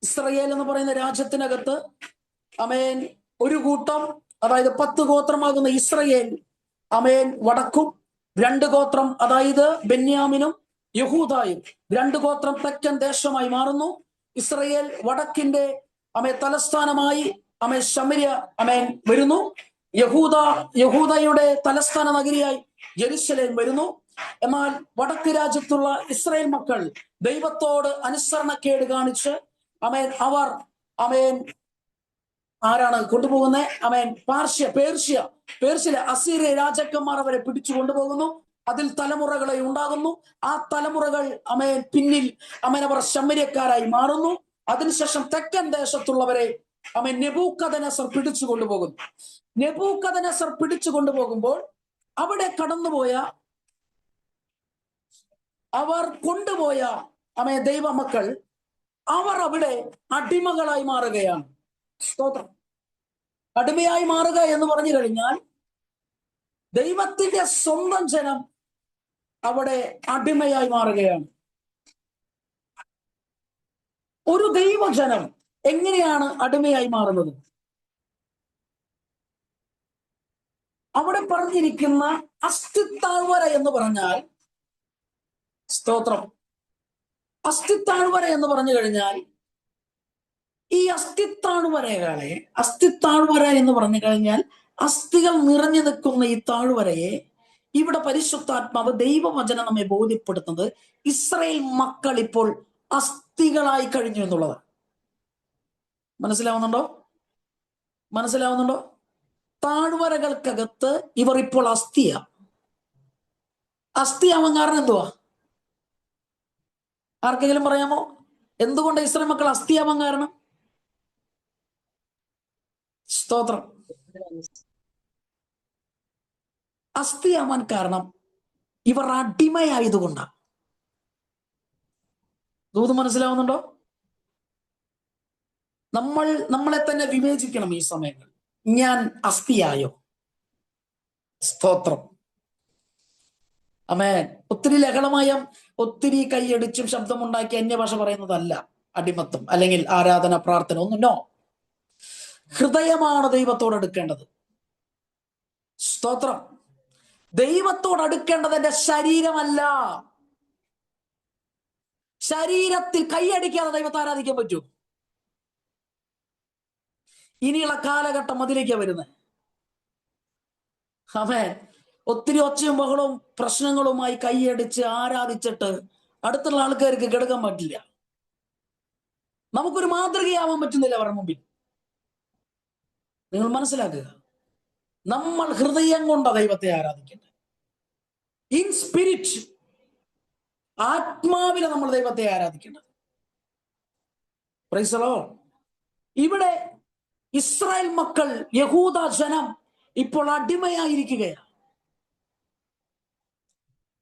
ഇസ്രായേൽ എന്ന് പറയുന്ന രാജ്യത്തിനകത്ത് ഒരു കൂട്ടം, അതായത് 10 ഗോത്രമാകുന്ന ഇസ്രായേൽ വടക്കും, 2 ഗോത്രം അതായത് ബെന്യാമിനും യഹൂദായും 2 ഗോത്രം തെക്കൻ ദേശമായി മാറുന്നു. ഇസ്രായേൽ വടക്കിന്റെ തലസ്ഥാനമായി ശമര്യ വരുന്നു. യഹൂദയുടെ തലസ്ഥാന നഗരിയായി യെരുശലേം വരുന്നു. എന്നാൽ വടക്ക് രാജ്യത്തുള്ള ഇസ്രായേൽ മക്കൾ ദൈവത്തോട് അനുസരണക്കേട് കാണിച്ച് ആമേൻ, അവർ ആമേൻ ആരാണ് കൊണ്ടുപോകുന്നത്? ആമേൻ, പേർഷ്യയിലെ അസീറിയ രാജാക്കന്മാർ അവരെ പിടിച്ചു കൊണ്ടുപോകുന്നു. അതിൽ തലമുറകളെ ഉണ്ടാകുന്നു. ആ തലമുറകൾ ആമേൻ പിന്നിൽ ആമേൻ അവർ ശമര്യക്കാരായി മാറുന്നു. അതിനുശേഷം തെക്കൻ ദേശത്തുള്ളവരെ ആമേൻ നെബൂഖദ്നേസർ പിടിച്ചു കൊണ്ടുപോകുന്നു. നെബൂഖദ്നേസർ പിടിച്ചു കൊണ്ടുപോകുമ്പോൾ അവിടെ കടന്നുപോയ അവർ കൊണ്ടുപോയ ആമേൻ ദൈവമക്കൾ അവർ അവിടെ അടിമകളായി മാറുകയാണ്. സ്തോത്രം. അടിമയായി മാറുക എന്ന് പറഞ്ഞു കഴിഞ്ഞാൽ ദൈവത്തിന്റെ സ്വന്തം ജനം അവിടെ അടിമയായി മാറുകയാണ്. ഒരു ദൈവജനം എങ്ങനെയാണ് അടിമയായി മാറുന്നത്? അവിടെ പറഞ്ഞിരിക്കുന്ന അസ്ഥിത്താഴ്വര എന്ന് പറഞ്ഞാൽ, സ്തോത്രം, അസ്ഥിത്താഴ്വര എന്ന് പറഞ്ഞു കഴിഞ്ഞാൽ ഈ അസ്ഥിത്താഴ്വര എന്ന് പറഞ്ഞു കഴിഞ്ഞാൽ അസ്ഥികൾ നിറഞ്ഞു നിൽക്കുന്ന ഈ താഴ്വരയെ ഇവിടെ പരിശുദ്ധാത്മാവ് ദൈവവചനം നമ്മെ ബോധ്യപ്പെടുത്തുന്നത് ഇസ്രായേൽ മക്കൾ ഇപ്പോൾ അസ്ഥികളായി കഴിഞ്ഞു എന്നുള്ളതാണ്. മനസ്സിലാവുന്നുണ്ടോ? താഴ്വരകൾക്കകത്ത് ഇവർ ഇപ്പോൾ അസ്ഥിയാവാൻ കാരണം എന്തുവാ? ആർക്കെങ്കിലും പറയാമോ? എന്തുകൊണ്ട് ഇസ്രായേൽ മക്കൾ അസ്ഥിയാവാൻ കാരണം? സ്തോത്രം. അസ്ഥിയാവാൻ കാരണം ഇവർ അടിമയായതുകൊണ്ടാണ്. ദൂത് മനസ്സിലാവുന്നുണ്ടോ? നമ്മളെ തന്നെ വിവേചിക്കണം ഈ സമയങ്ങൾ. ഞാൻ അസ്ഥിയായോ? സ്തോത്രം. ആമേൻ. ഒത്തിരി ലഹളമയം, ഒത്തിരി കൈയടിച്ചും ശബ്ദമുണ്ടാക്കി അന്യഭാഷ പറയുന്നതല്ല അടിമത്തം അല്ലെങ്കിൽ ആരാധന, പ്രാർത്ഥന ഒന്നും. നോ, ഹൃദയമാണ് ദൈവത്തോട് അടുക്കേണ്ടത്. സ്തോത്രം. ദൈവത്തോട് അടുക്കേണ്ടത് എന്റെ ശരീരമല്ല. ശരീരത്തിൽ കൈയടിക്കാതെ ദൈവത്തെ ആരാധിക്കാൻ പറ്റൂ? ഇനിയുള്ള കാലഘട്ടം അതിലേക്കാണ് വരുന്നത്. ആമേൻ. ഒത്തിരി ഒച്ചയും ബഹളവും പ്രശ്നങ്ങളുമായി കൈയടിച്ച് ആരാധിച്ചിട്ട് അടുത്തുള്ള ആൾക്കാർക്ക് കിടക്കാൻ പറ്റില്ല. നമുക്കൊരു മാതൃകയാവാൻ പറ്റുന്നില്ല അവരുടെ മുമ്പിൽ. നിങ്ങൾ മനസ്സിലാക്കുക, നമ്മൾ ഹൃദയം കൊണ്ട് ദൈവത്തെ ആരാധിക്കേണ്ടത്. ഇൻ സ്പിരിറ്റ്, ആത്മാവിലെ നമ്മൾ ദൈവത്തെ ആരാധിക്കേണ്ടത്. Praise the lord. ഇവിടെ ഇസ്രായേൽ മക്കൾ, യഹൂദ ജനം ഇപ്പോൾ അടിമയായിരിക്കുകയാണ്.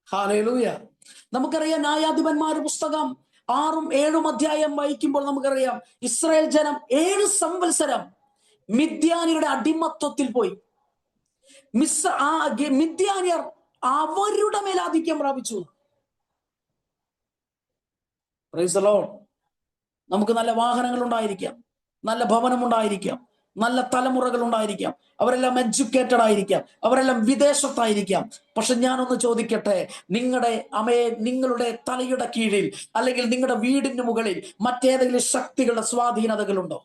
ഹല്ലേലൂയ. നമുക്കറിയാം, ന്യായാധിപന്മാരുടെ പുസ്തകം 6ഉം 7ഉം അധ്യായം വായിക്കുമ്പോൾ നമുക്കറിയാം ഇസ്രായേൽ ജനം 7 സംവത്സരം മിദ്യാനിയുടെ അടിമത്വത്തിൽ പോയി. മിദ്യാനിയർ അവരുടെ മേൽ ആധിക്യം പ്രാപിച്ചു. Price the Lord. നമുക്ക് നല്ല വാഹനങ്ങൾ ഉണ്ടായിരിക്കാം, നല്ല ഭവനം ഉണ്ടായിരിക്കാം, നല്ല തലമുറകൾ ഉണ്ടായിരിക്കാം, അവരെല്ലാം എഡ്യൂക്കേറ്റഡ് ആയിരിക്കാം, അവരെല്ലാം വിദേശത്തായിരിക്കാം. പക്ഷെ ഞാനൊന്ന് ചോദിക്കട്ടെ, നിങ്ങളുടെ തലയുടെ കീഴിൽ അല്ലെങ്കിൽ നിങ്ങളുടെ വീടിന് മുകളിൽ മറ്റേതെങ്കിലും ശക്തികളുടെ സ്വാധീനതകളുണ്ടോ?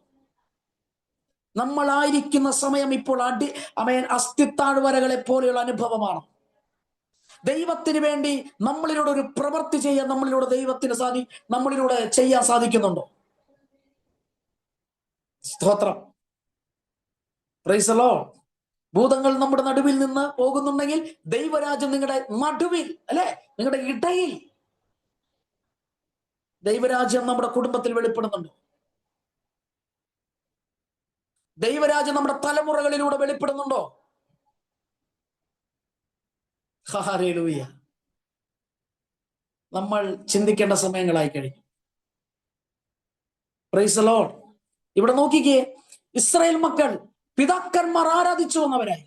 നമ്മളായിരിക്കുന്ന സമയം ഇപ്പോൾ അസ്ഥിത്താഴ്വരകളെ പോലെയുള്ള അനുഭവമാണ്. ദൈവത്തിന് വേണ്ടി നമ്മളിലൂടെ ഒരു പ്രവൃത്തി ചെയ്യാൻ നമ്മളിലൂടെ ചെയ്യാൻ സാധിക്കുന്നുണ്ടോ? സ്തോത്രം. Praise the lord. ഭൂതങ്ങൾ നമ്മുടെ നടുവിൽ നിന്ന് പോകുന്നുണ്ടെങ്കിൽ ദൈവരാജ്യം നിങ്ങളുടെ നടുവിൽ, അല്ലെ, നിങ്ങളുടെ ഇടയിൽ ദൈവരാജ്യം നമ്മുടെ കുടുംബത്തിൽ വെളിപ്പെടുന്നുണ്ടോ? ദൈവരാജ്യം നമ്മുടെ തലമുറകളിലൂടെ വെളിപ്പെടുന്നുണ്ടോ? ഹല്ലേലൂയ. നമ്മൾ ചിന്തിക്കേണ്ട സമയങ്ങളായി കഴിഞ്ഞു. Price the lord. ഇവിടെ നോക്കിക്കേ, ഇസ്രായേൽ മക്കൾ പിതാക്കന്മാർ ആരാധിച്ചു വന്നവരായി,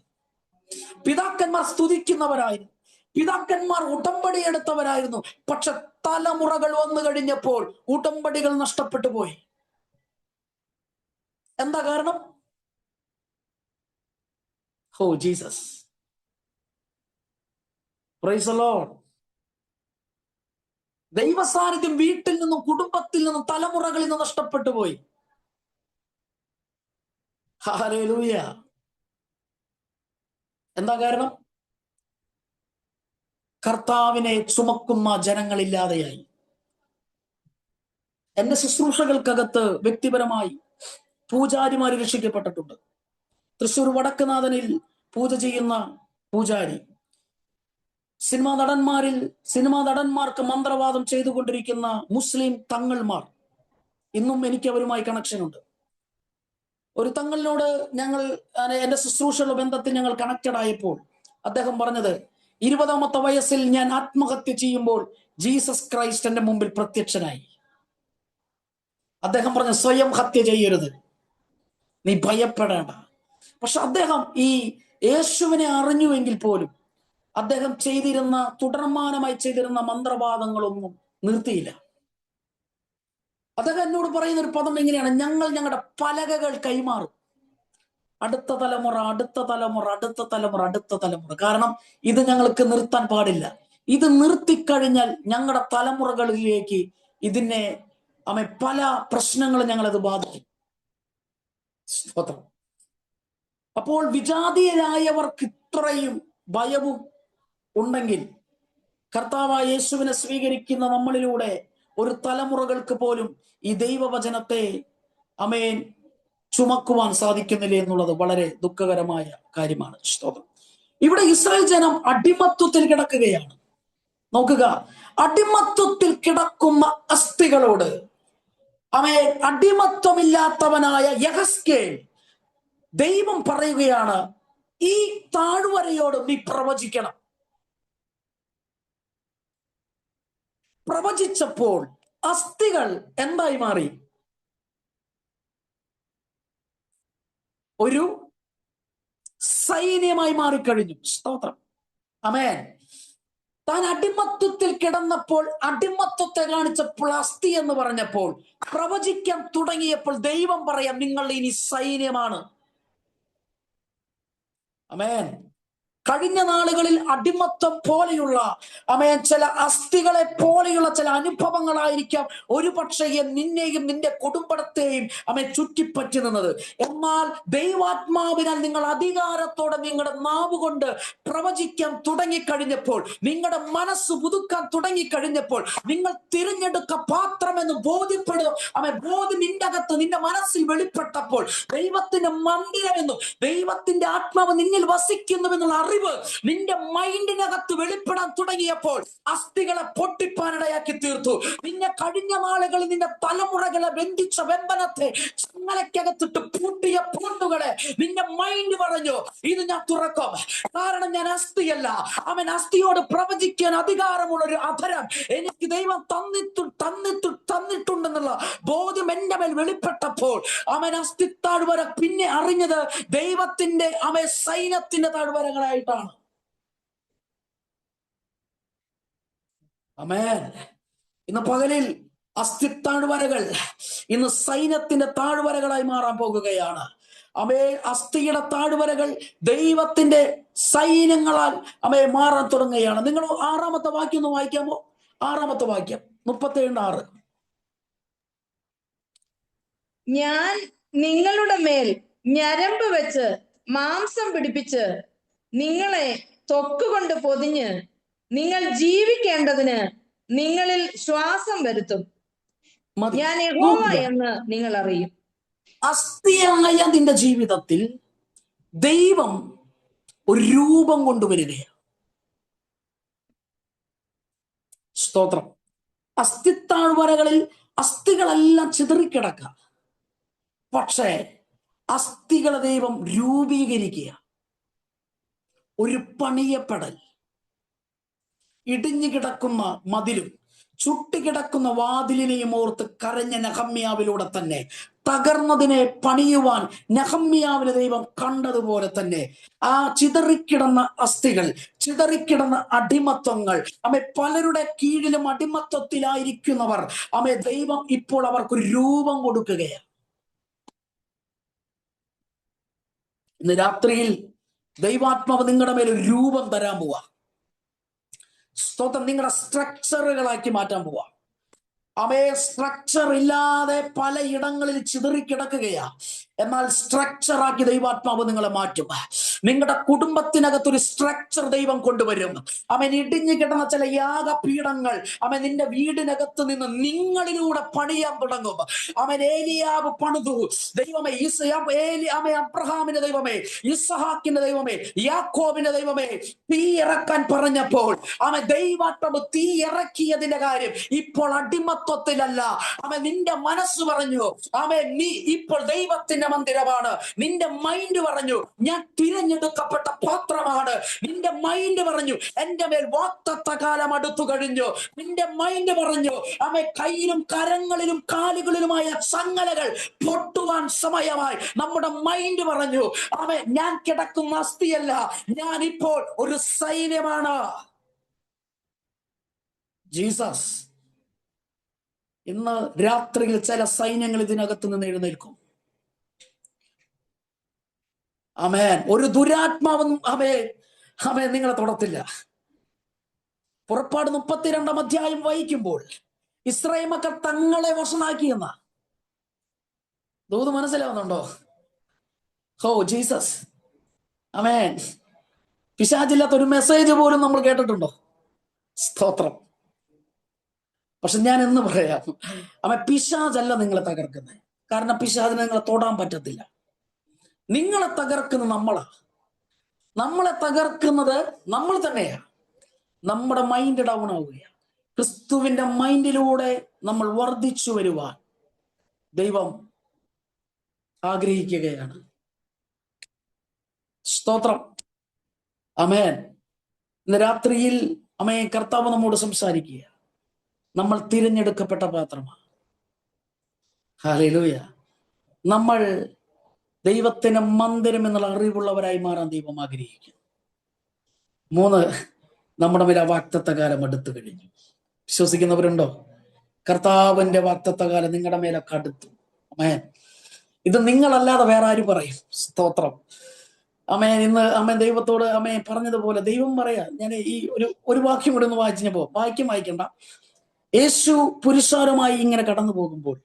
പിതാക്കന്മാർ സ്തുതിക്കുന്നവരായിരുന്നു, പിതാക്കന്മാർ ഉടമ്പടി എടുത്തവരായിരുന്നു. പക്ഷെ തലമുറകൾ വന്നു കഴിഞ്ഞപ്പോൾ ഉടമ്പടികൾ നഷ്ടപ്പെട്ടു പോയി. എന്താ കാരണം? Oh Jesus. Praise the lord. ദൈവസാന്നിധ്യം വീട്ടിൽ നിന്നും കുടുംബത്തിൽ നിന്നും തലമുറകളിൽ നിന്നും നഷ്ടപ്പെട്ടു പോയി. ഹല്ലേലൂയ. എന്താ കാരണം? കർത്താവിനെ ചുമക്കുന്ന ജനങ്ങളില്ലാതെയായി. എന്റെ ശുശ്രൂഷകൾക്കകത്ത് വ്യക്തിപരമായി പൂജാരിമാര് രക്ഷിക്കപ്പെട്ടിട്ടുണ്ട്. തൃശ്ശൂർ വടക്കുനാഥനിൽ പൂജ ചെയ്യുന്ന പൂജാരി, സിനിമാ നടന്മാർക്ക് മന്ത്രവാദം ചെയ്തുകൊണ്ടിരിക്കുന്ന മുസ്ലിം തങ്ങൾമാർ, ഇന്നും എനിക്ക് അവരുമായി കണക്ഷൻ ഉണ്ട്. ഒരു തങ്ങളിനോട് എന്റെ ശുശ്രൂഷയുടെ ബന്ധത്തിൽ ഞങ്ങൾ കണക്റ്റഡ് ആയപ്പോൾ അദ്ദേഹം പറഞ്ഞത്, 20ാമത്തെ വയസ്സിൽ ഞാൻ ആത്മഹത്യ ചെയ്യുമ്പോൾ ജീസസ് ക്രൈസ്റ്റ് എന്റെ മുമ്പിൽ പ്രത്യക്ഷനായി. അദ്ദേഹം പറഞ്ഞു, സ്വയം ഹത്യ ചെയ്യരുത്, നീ ഭയപ്പെടേണ്ട. പക്ഷെ അദ്ദേഹം ഈ യേശുവിനെ അറിഞ്ഞുവെങ്കിൽ പോലും അദ്ദേഹം തുടർമാനമായി ചെയ്തിരുന്ന മന്ത്രവാദങ്ങളൊന്നും നിർത്തിയില്ല. അദ്ദേഹം എന്നോട് പറയുന്ന ഒരു പദം എങ്ങനെയാണ്, ഞങ്ങളുടെ പലകകൾ കൈമാറും, അടുത്ത തലമുറ, അടുത്ത തലമുറ, അടുത്ത തലമുറ, അടുത്ത തലമുറ. കാരണം ഇത് ഞങ്ങൾക്ക് നിർത്താൻ പാടില്ല. ഇത് നിർത്തിക്കഴിഞ്ഞാൽ ഞങ്ങളുടെ തലമുറകളിലേക്ക് ഇതിനെ പല പ്രശ്നങ്ങളും ഞങ്ങളത് ബാധിക്കും. അപ്പോൾ വിജാതീയരായവർക്ക് ഇത്രയും ഭയവും ഉണ്ടെങ്കിൽ കർത്താവായ യേശുവിനെ സ്വീകരിക്കുന്ന നമ്മളിലൂടെ ഒരു തലമുറകൾക്ക് പോലും ഈ ദൈവവചനത്തെ ചുമക്കുവാൻ സാധിക്കുന്നില്ല എന്നുള്ളത് വളരെ ദുഃഖകരമായ കാര്യമാണ്. സ്തോത്രം. ഇവിടെ ഇസ്രായേൽ ജനം അടിമത്വത്തിൽ കിടക്കുകയാണ്. നോക്കുക, അടിമത്വത്തിൽ കിടക്കുന്ന അസ്ഥികളോട് അടിമത്വമില്ലാത്തവനായ യഹസ്കേൽ ദൈവം പറയുകയാണ്, ഈ താഴ്വരയോട് നീ പ്രവചിക്കണം. പ്രവചിച്ചപ്പോൾ അസ്ഥികൾ എന്തായി മാറി? ഒരു സൈന്യമായി മാറിക്കഴിഞ്ഞു. സ്തോത്രം. ആമേൻ. താൻ അടിമത്വത്തിൽ കിടന്നപ്പോൾ, അടിമത്വത്തെ കാണിച്ചപ്പോൾ, അസ്ഥി എന്ന് പറഞ്ഞപ്പോൾ, പ്രവചിക്കാൻ തുടങ്ങിയപ്പോൾ ദൈവം പറയാം, നിങ്ങൾ ഇനി സൈന്യമാണ്. ആമേൻ. കഴിഞ്ഞ നാളുകളിൽ അടിമത്വം പോലെയുള്ള ചില അസ്ഥികളെ പോലെയുള്ള ചില അനുഭവങ്ങളായിരിക്കാം ഒരു പക്ഷേ നിന്നെയും നിന്റെ കുടുംബത്തെയും ചുറ്റിപ്പറ്റി നിന്നത്. എന്നാൽ ദൈവാത്മാവിനാൽ നിങ്ങൾ അധികാരത്തോടെ നിങ്ങളുടെ നാവ് കൊണ്ട് പ്രവചിക്കാൻ തുടങ്ങിക്കഴിഞ്ഞപ്പോൾ, നിങ്ങളുടെ മനസ്സ് പുതുക്കാൻ തുടങ്ങിക്കഴിഞ്ഞപ്പോൾ, നിങ്ങൾ തിരഞ്ഞെടുക്ക പാത്രമെന്ന് ബോധ്യം നിന്റെ അകത്ത്, നിന്റെ മനസ്സിൽ വെളിപ്പെട്ടപ്പോൾ, ദൈവത്തിന്റെ മന്ദിരമെന്നും ദൈവത്തിന്റെ ആത്മാവ് നിന്നിൽ വസിക്കുന്നുവെന്നുള്ള അറിവ് നിന്റെ മൈൻഡിനകത്ത് വെളിപ്പെടാൻ തുടങ്ങിയപ്പോൾ അസ്ഥികളെ പൊട്ടിപ്പാനിടയാക്കി തീർത്തു. നിന്നെ കഴിഞ്ഞ നാളുകളിൽ നിന്റെ തലമുറകളെ ബന്ധിച്ച ബന്ധനത്തെ ചങ്ങലക്കകത്തിട്ട് പൂട്ടിയ പൂട്ടുകളെ നിന്റെ മൈൻഡ് പറഞ്ഞു, ഇത് ഞാൻ തുറക്കും. കാരണം ഞാൻ അസ്ഥിയല്ല. അസ്ഥിയോട് പ്രവചിക്കാൻ അധികാരമുള്ള ഒരു അധരം എനിക്ക് ദൈവം തന്നിട്ടുണ്ടെന്നുള്ള ബോധ്യം എന്റെ മേൽ വെളിപ്പെട്ടപ്പോൾ അസ്ഥി താഴ്വര പിന്നെ അറിഞ്ഞത് ദൈവത്തിന്റെ സൈന്യത്തിന്റെ താഴ്വരകളായിട്ടാണ്. ആമേൻ. ഇന്ന് പകലിൽ അസ്ഥി താഴ്വരകൾ ഇന്ന് സൈന്യത്തിന്റെ താഴ്വരകളായി മാറാൻ പോകുകയാണ്. അസ്ഥിയുടെ താഴ്വരകൾ ദൈവത്തിന്റെ സൈന്യങ്ങളാൽ മാറാൻ തുടങ്ങുകയാണ്. നിങ്ങൾ 6ാമത്തെ വാക്യം ഒന്ന് വായിക്കാമോ? 6ാമത്തെ വാക്യം 37:6. ഞാൻ നിങ്ങളുടെ മേൽ ഞരമ്പ് വെച്ച് മാംസം പിടിപ്പിച്ച് നിങ്ങളെ ത്വക്കുകൊണ്ട് പൊതിഞ്ഞ് നിങ്ങൾ ജീവിക്കേണ്ടതിന് നിങ്ങളിൽ ശ്വാസം വരുത്തും. ഞാൻ യഹോവ എന്ന് നിങ്ങൾ അറിയും. അസ്ഥിയായ നിന്റെ ജീവിതത്തിൽ ദൈവം ഒരു രൂപം കൊണ്ടുവരികയാണ്. സ്തോത്രം. അസ്ഥിത്താഴ്വരകളിൽ അസ്ഥികളെല്ലാം ചിതറിക്കിടക്കുക. പക്ഷേ അസ്ഥികളെ ദൈവം രൂപീകരിക്കുക. ഒരു പണിയപ്പെടൽ. ഇടിഞ്ഞു കിടക്കുന്ന മതിലും ചുട്ടുകിടക്കുന്ന വാതിലിനെയും ഓർത്ത് കരഞ്ഞ നെഹമ്യാവിലൂടെ തന്നെ തകർന്നതിനെ പണിയുവാൻ നെഹമ്യാവിനെ ദൈവം കണ്ടതുപോലെ തന്നെ ആ ചിതറിക്കിടന്ന അസ്ഥികൾ, ചിതറിക്കിടന്ന അടിമത്വങ്ങൾ, പലരുടെ കീഴിലും അടിമത്വത്തിലായിരിക്കുന്നവർ ദൈവം ഇപ്പോൾ അവർക്കൊരു രൂപം കൊടുക്കുകയാണ്. ഇന്ന് രാത്രിയിൽ ദൈവാത്മാവ് നിങ്ങളുടെ മേൽ ഒരു രൂപം തരാൻ പോവാ. സ്തോത്രം. നിങ്ങളുടെ സ്ട്രക്ചറുകളാക്കി മാറ്റാൻ പോവാ. സ്ട്രക്ചർ ഇല്ലാതെ പലയിടങ്ങളിൽ ചിതറിക്കിടക്കുകയാ. എന്നാൽ സ്ട്രക്ചറാക്കി ദൈവാത്മാവ് നിങ്ങളെ മാറ്റും. നിങ്ങളുടെ കുടുംബത്തിനകത്തൊരു സ്ട്രക്ചർ ദൈവം കൊണ്ടുവരും. ഇടിഞ്ഞു കിടന്ന ചില യാഗപീഠങ്ങൾ നിന്റെ വീടിനകത്ത് നിന്ന് നിങ്ങളിലൂടെ പണിയാൻ തുടങ്ങും. ഏലിയാവ് പണിതു. ദൈവമേ അബ്രഹാമിന്റെ ദൈവമേ, ഇസ്ഹാക്കിന്റെ ദൈവമേ, യാക്കോബിന്റെ ദൈവമേ, തീ ഇറക്കാൻ പറഞ്ഞപ്പോൾ ദൈവാത്മാവ് തീ ഇറക്കിയതിന്റെ കാര്യം ഇപ്പോൾ അടിമത്വത്തിലല്ല. നിന്റെ മനസ്സ് പറഞ്ഞു നീ ഇപ്പോൾ ദൈവത്തിന്റെ മന്ദിരമാണ്. നിന്റെ മൈൻഡ് പറഞ്ഞു ഞാൻ തിരഞ്ഞെടുക്കപ്പെട്ട പാത്രമാണ്. നിന്റെ മൈൻഡ് പറഞ്ഞു എന്റെ മേൽ വാഗ്ദത്ത കാലം അടുത്തു കഴിഞ്ഞു. നിന്റെ മൈൻഡ് പറഞ്ഞു കയ്യിലും കരങ്ങളിലും കാലുകളിലുമായ ചങ്ങലകൾ പൊട്ടുവാൻ സമയമായി. നമ്മുടെ മൈൻഡ് പറഞ്ഞു ഞാൻ കിടക്കുന്ന അസ്ഥിയല്ല, ഞാൻ ഇപ്പോൾ ഒരു സൈന്യമാണ്. ജീസസ് ഇന്ന് രാത്രിയിൽ ചില സൈന്യങ്ങൾ ഇതിനകത്ത് നിന്ന് എഴുന്നേൽക്കും. ഒരു ദുരാത്മാവും നിങ്ങളെ തൊടത്തില്ല. പുറപ്പാട് 32 അധ്യായം വായിക്കുമ്പോൾ ഇസ്രായേൽ മക്കൾ തങ്ങളെ വശമാക്കിയെന്ന ദൂത് മനസ്സിലാവുന്നുണ്ടോ? ജീസസ് പിശാചില്ലാത്ത ഒരു മെസ്സേജ് പോലും നമ്മൾ കേട്ടിട്ടുണ്ടോ? സ്തോത്രം. പക്ഷെ ഞാൻ എന്ന് പറയാം, പിശാചല്ല നിങ്ങളെ തകർക്കുന്നത്. കാരണം പിശാചിനെ നിങ്ങളെ തൊടാൻ പറ്റത്തില്ല. നിങ്ങളെ തകർക്കുന്നത് നമ്മളെ തകർക്കുന്നത് നമ്മൾ തന്നെയാ. നമ്മുടെ മൈൻഡ് ഡൗൺ ആവുകയാണ്. ക്രിസ്തുവിന്റെ മൈൻഡിലൂടെ നമ്മൾ വർദ്ധിച്ചു വരുവാൻ ദൈവം ആഗ്രഹിക്കുകയാണ്. സ്തോത്രം. ആമേൻ. ഇന്ന് രാത്രിയിൽ കർത്താവ് നമ്മോട് സംസാരിക്കുക. നമ്മൾ തിരഞ്ഞെടുക്കപ്പെട്ട പാത്രമാണ്. ഹല്ലേലൂയ. നമ്മൾ ദൈവത്തിന് മന്ദിരം എന്നുള്ള അറിവുള്ളവരായി മാറാൻ ദൈവം ആഗ്രഹിക്കുന്നു. 3, നമ്മുടെ മേൽ വാഗ്ദത്ത കാലം അടുത്തു കഴിഞ്ഞു. വിശ്വസിക്കുന്നവരുണ്ടോ? കർത്താവിന്റെ വാഗ്ദത്ത കാലം നിങ്ങളുടെ മേലൊക്കെ അടുത്തു. ഇത് നിങ്ങളല്ലാതെ വേറെ ആര് പറയും? സ്തോത്രം. ഇന്ന് ദൈവത്തോട് പറഞ്ഞതുപോലെ ദൈവം പറയാ. ഞാൻ ഈ ഒരു വാക്യം കൂടെ ഒന്ന് വായിക്കണ്ട. യേശു പുരുഷാരമായി ഇങ്ങനെ കടന്നു പോകുമ്പോൾ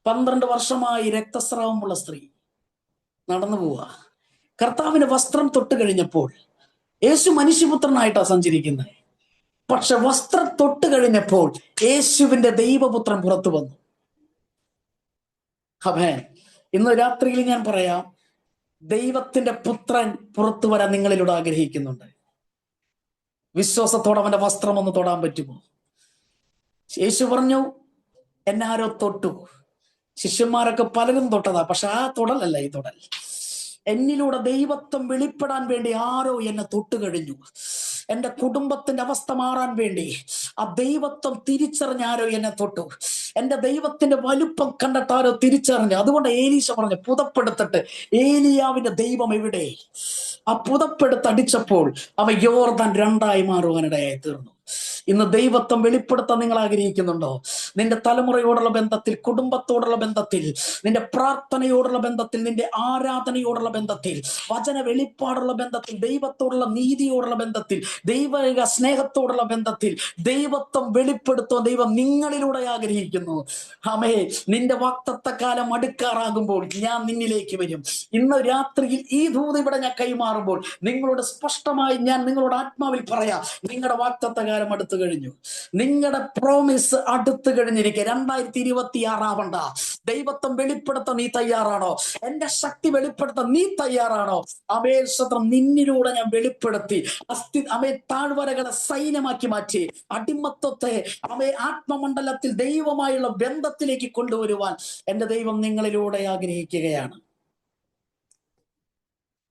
12 വർഷമായി രക്തസ്രാവമുള്ള സ്ത്രീ നടന്നു പോവാ. കർത്താവിന്റെ വസ്ത്രം തൊട്ട് കഴിഞ്ഞപ്പോൾ യേശു മനുഷ്യപുത്രനായിട്ടാണ് സഞ്ചരിക്കുന്നത്. പക്ഷെ വസ്ത്രം തൊട്ട് കഴിഞ്ഞപ്പോൾ യേശുവിന്റെ ദൈവപുത്രൻ പുറത്തു വന്നു. ഇന്ന് രാത്രിയിൽ ഞാൻ പറയാം, ദൈവത്തിന്റെ പുത്രൻ പുറത്തു വരാൻ നിങ്ങളിലൂടെ ആഗ്രഹിക്കുന്നുണ്ട്. വിശ്വാസത്തോടെ അവന്റെ വസ്ത്രം ഒന്ന് തൊടാൻ പറ്റുമോ? യേശു പറഞ്ഞു, എന്നെ ആരോ തൊട്ടു. ശിഷ്യന്മാരൊക്കെ പലരും തൊട്ടതാ. പക്ഷെ ആ തൊടലല്ല ഈ തൊടൽ. എന്നിലൂടെ ദൈവത്വം വെളിപ്പെടാൻ വേണ്ടി ആരോ എന്നെ തൊട്ടു കഴിഞ്ഞു. എന്റെ കുടുംബത്തിന്റെ അവസ്ഥ മാറാൻ വേണ്ടി ആ ദൈവത്വം തിരിച്ചറിഞ്ഞ ആരോ എന്നെ തൊട്ടു. എന്റെ ദൈവത്തിന്റെ വലുപ്പം കണ്ടിട്ട് ആരോ തിരിച്ചറിഞ്ഞു. അതുകൊണ്ട് ഏലീശ പറഞ്ഞു, പുതപ്പെടുത്തിട്ട് ഏലിയാവിന്റെ ദൈവം എവിടെ? ആ പുതപ്പെടുത്തടിച്ചപ്പോൾ യോർദാൻ 2ആയി മാറുവാനിടയായി തീർന്നു. ഇന്ന് ദൈവത്വം വെളിപ്പെടുത്താൻ നിങ്ങൾ ആഗ്രഹിക്കുന്നുണ്ടോ? നിന്റെ തലമുറയോടുള്ള ബന്ധത്തിൽ, കുടുംബത്തോടുള്ള ബന്ധത്തിൽ, നിന്റെ പ്രാർത്ഥനയോടുള്ള ബന്ധത്തിൽ, നിന്റെ ആരാധനയോടുള്ള ബന്ധത്തിൽ, വചന വെളിപ്പാടുള്ള ബന്ധത്തിൽ, ദൈവത്തോടുള്ള നീതിയോടുള്ള ബന്ധത്തിൽ, ദൈവിക സ്നേഹത്തോടുള്ള ബന്ധത്തിൽ ദൈവത്വം വെളിപ്പെടുത്താൻ ദൈവം നിങ്ങളിലൂടെ ആഗ്രഹിക്കുന്നു. നിന്റെ വാഗ്ദത്ത കാലം അടുക്കാറാകുമ്പോൾ ഞാൻ നിന്നിലേക്ക് വരും. ഇന്ന് രാത്രിയിൽ ഈ ദൂത് ഇവിടെ ഞാൻ കൈമാറുമ്പോൾ നിങ്ങളോട് സ്പഷ്ടമായി ഞാൻ നിങ്ങളോട് ആത്മാവിൽ പറയാം, നിങ്ങളുടെ വാഗ്ദത്ത കാലം അടുത്തു കഴിഞ്ഞു. നിങ്ങളുടെ പ്രോമിസ് അടുത്തു കഴിഞ്ഞിരിക്കുക. 2026 ആവണ്ട. ദൈവത്വം വെളിപ്പെടുത്താൻ നീ തയ്യാറാണോ? എന്റെ ശക്തി വെളിപ്പെടുത്താൻ നീ തയ്യാറാണോ? അപേക്ഷത്രം നിന്നിലൂടെ ഞാൻ വെളിപ്പെടുത്തി താഴ്വരകളെ സൈന്യമാക്കി മാറ്റി അടിമത്വത്തെ ആത്മമണ്ഡലത്തിൽ ദൈവമായുള്ള ബന്ധത്തിലേക്ക് കൊണ്ടുവരുവാൻ എന്റെ ദൈവം നിങ്ങളിലൂടെ ആഗ്രഹിക്കുകയാണ്.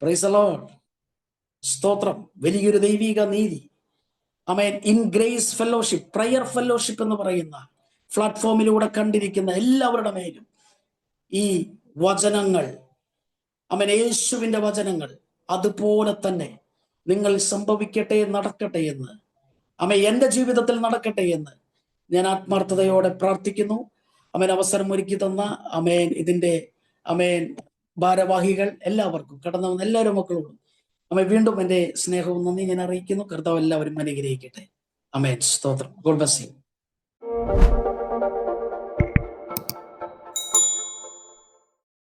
Praise the Lord. സ്തോത്രം. വലിയൊരു ദൈവിക നീതി in grace fellowship, prayer fellowship എന്ന് പറയുന്ന പ്ലാറ്റ്ഫോമിലൂടെ കണ്ടിരിക്കുന്ന എല്ലാവരുടെ മേലും ഈ വചനങ്ങൾ, യേശുവിന്റെ വചനങ്ങൾ അതുപോലെ തന്നെ നിങ്ങൾ സംഭവിക്കട്ടെ, നടക്കട്ടെ എന്ന് എന്റെ ജീവിതത്തിൽ നടക്കട്ടെ എന്ന് ഞാൻ ആത്മാർത്ഥതയോടെ പ്രാർത്ഥിക്കുന്നു. അവസരം ഒരുക്കി തന്ന ഇതിന്റെ ഭാരവാഹികൾ എല്ലാവർക്കും, കടന്നു വന്ന എല്ലാവരും മക്കളോടും വീണ്ടും എന്റെ സ്നേഹവും നന്ദി ഞാൻ അറിയിക്കുന്നു. കർത്താവ് എല്ലാവരും അനുഗ്രഹിക്കട്ടെ. ആമേൻ. സ്തോത്രം. God bless you.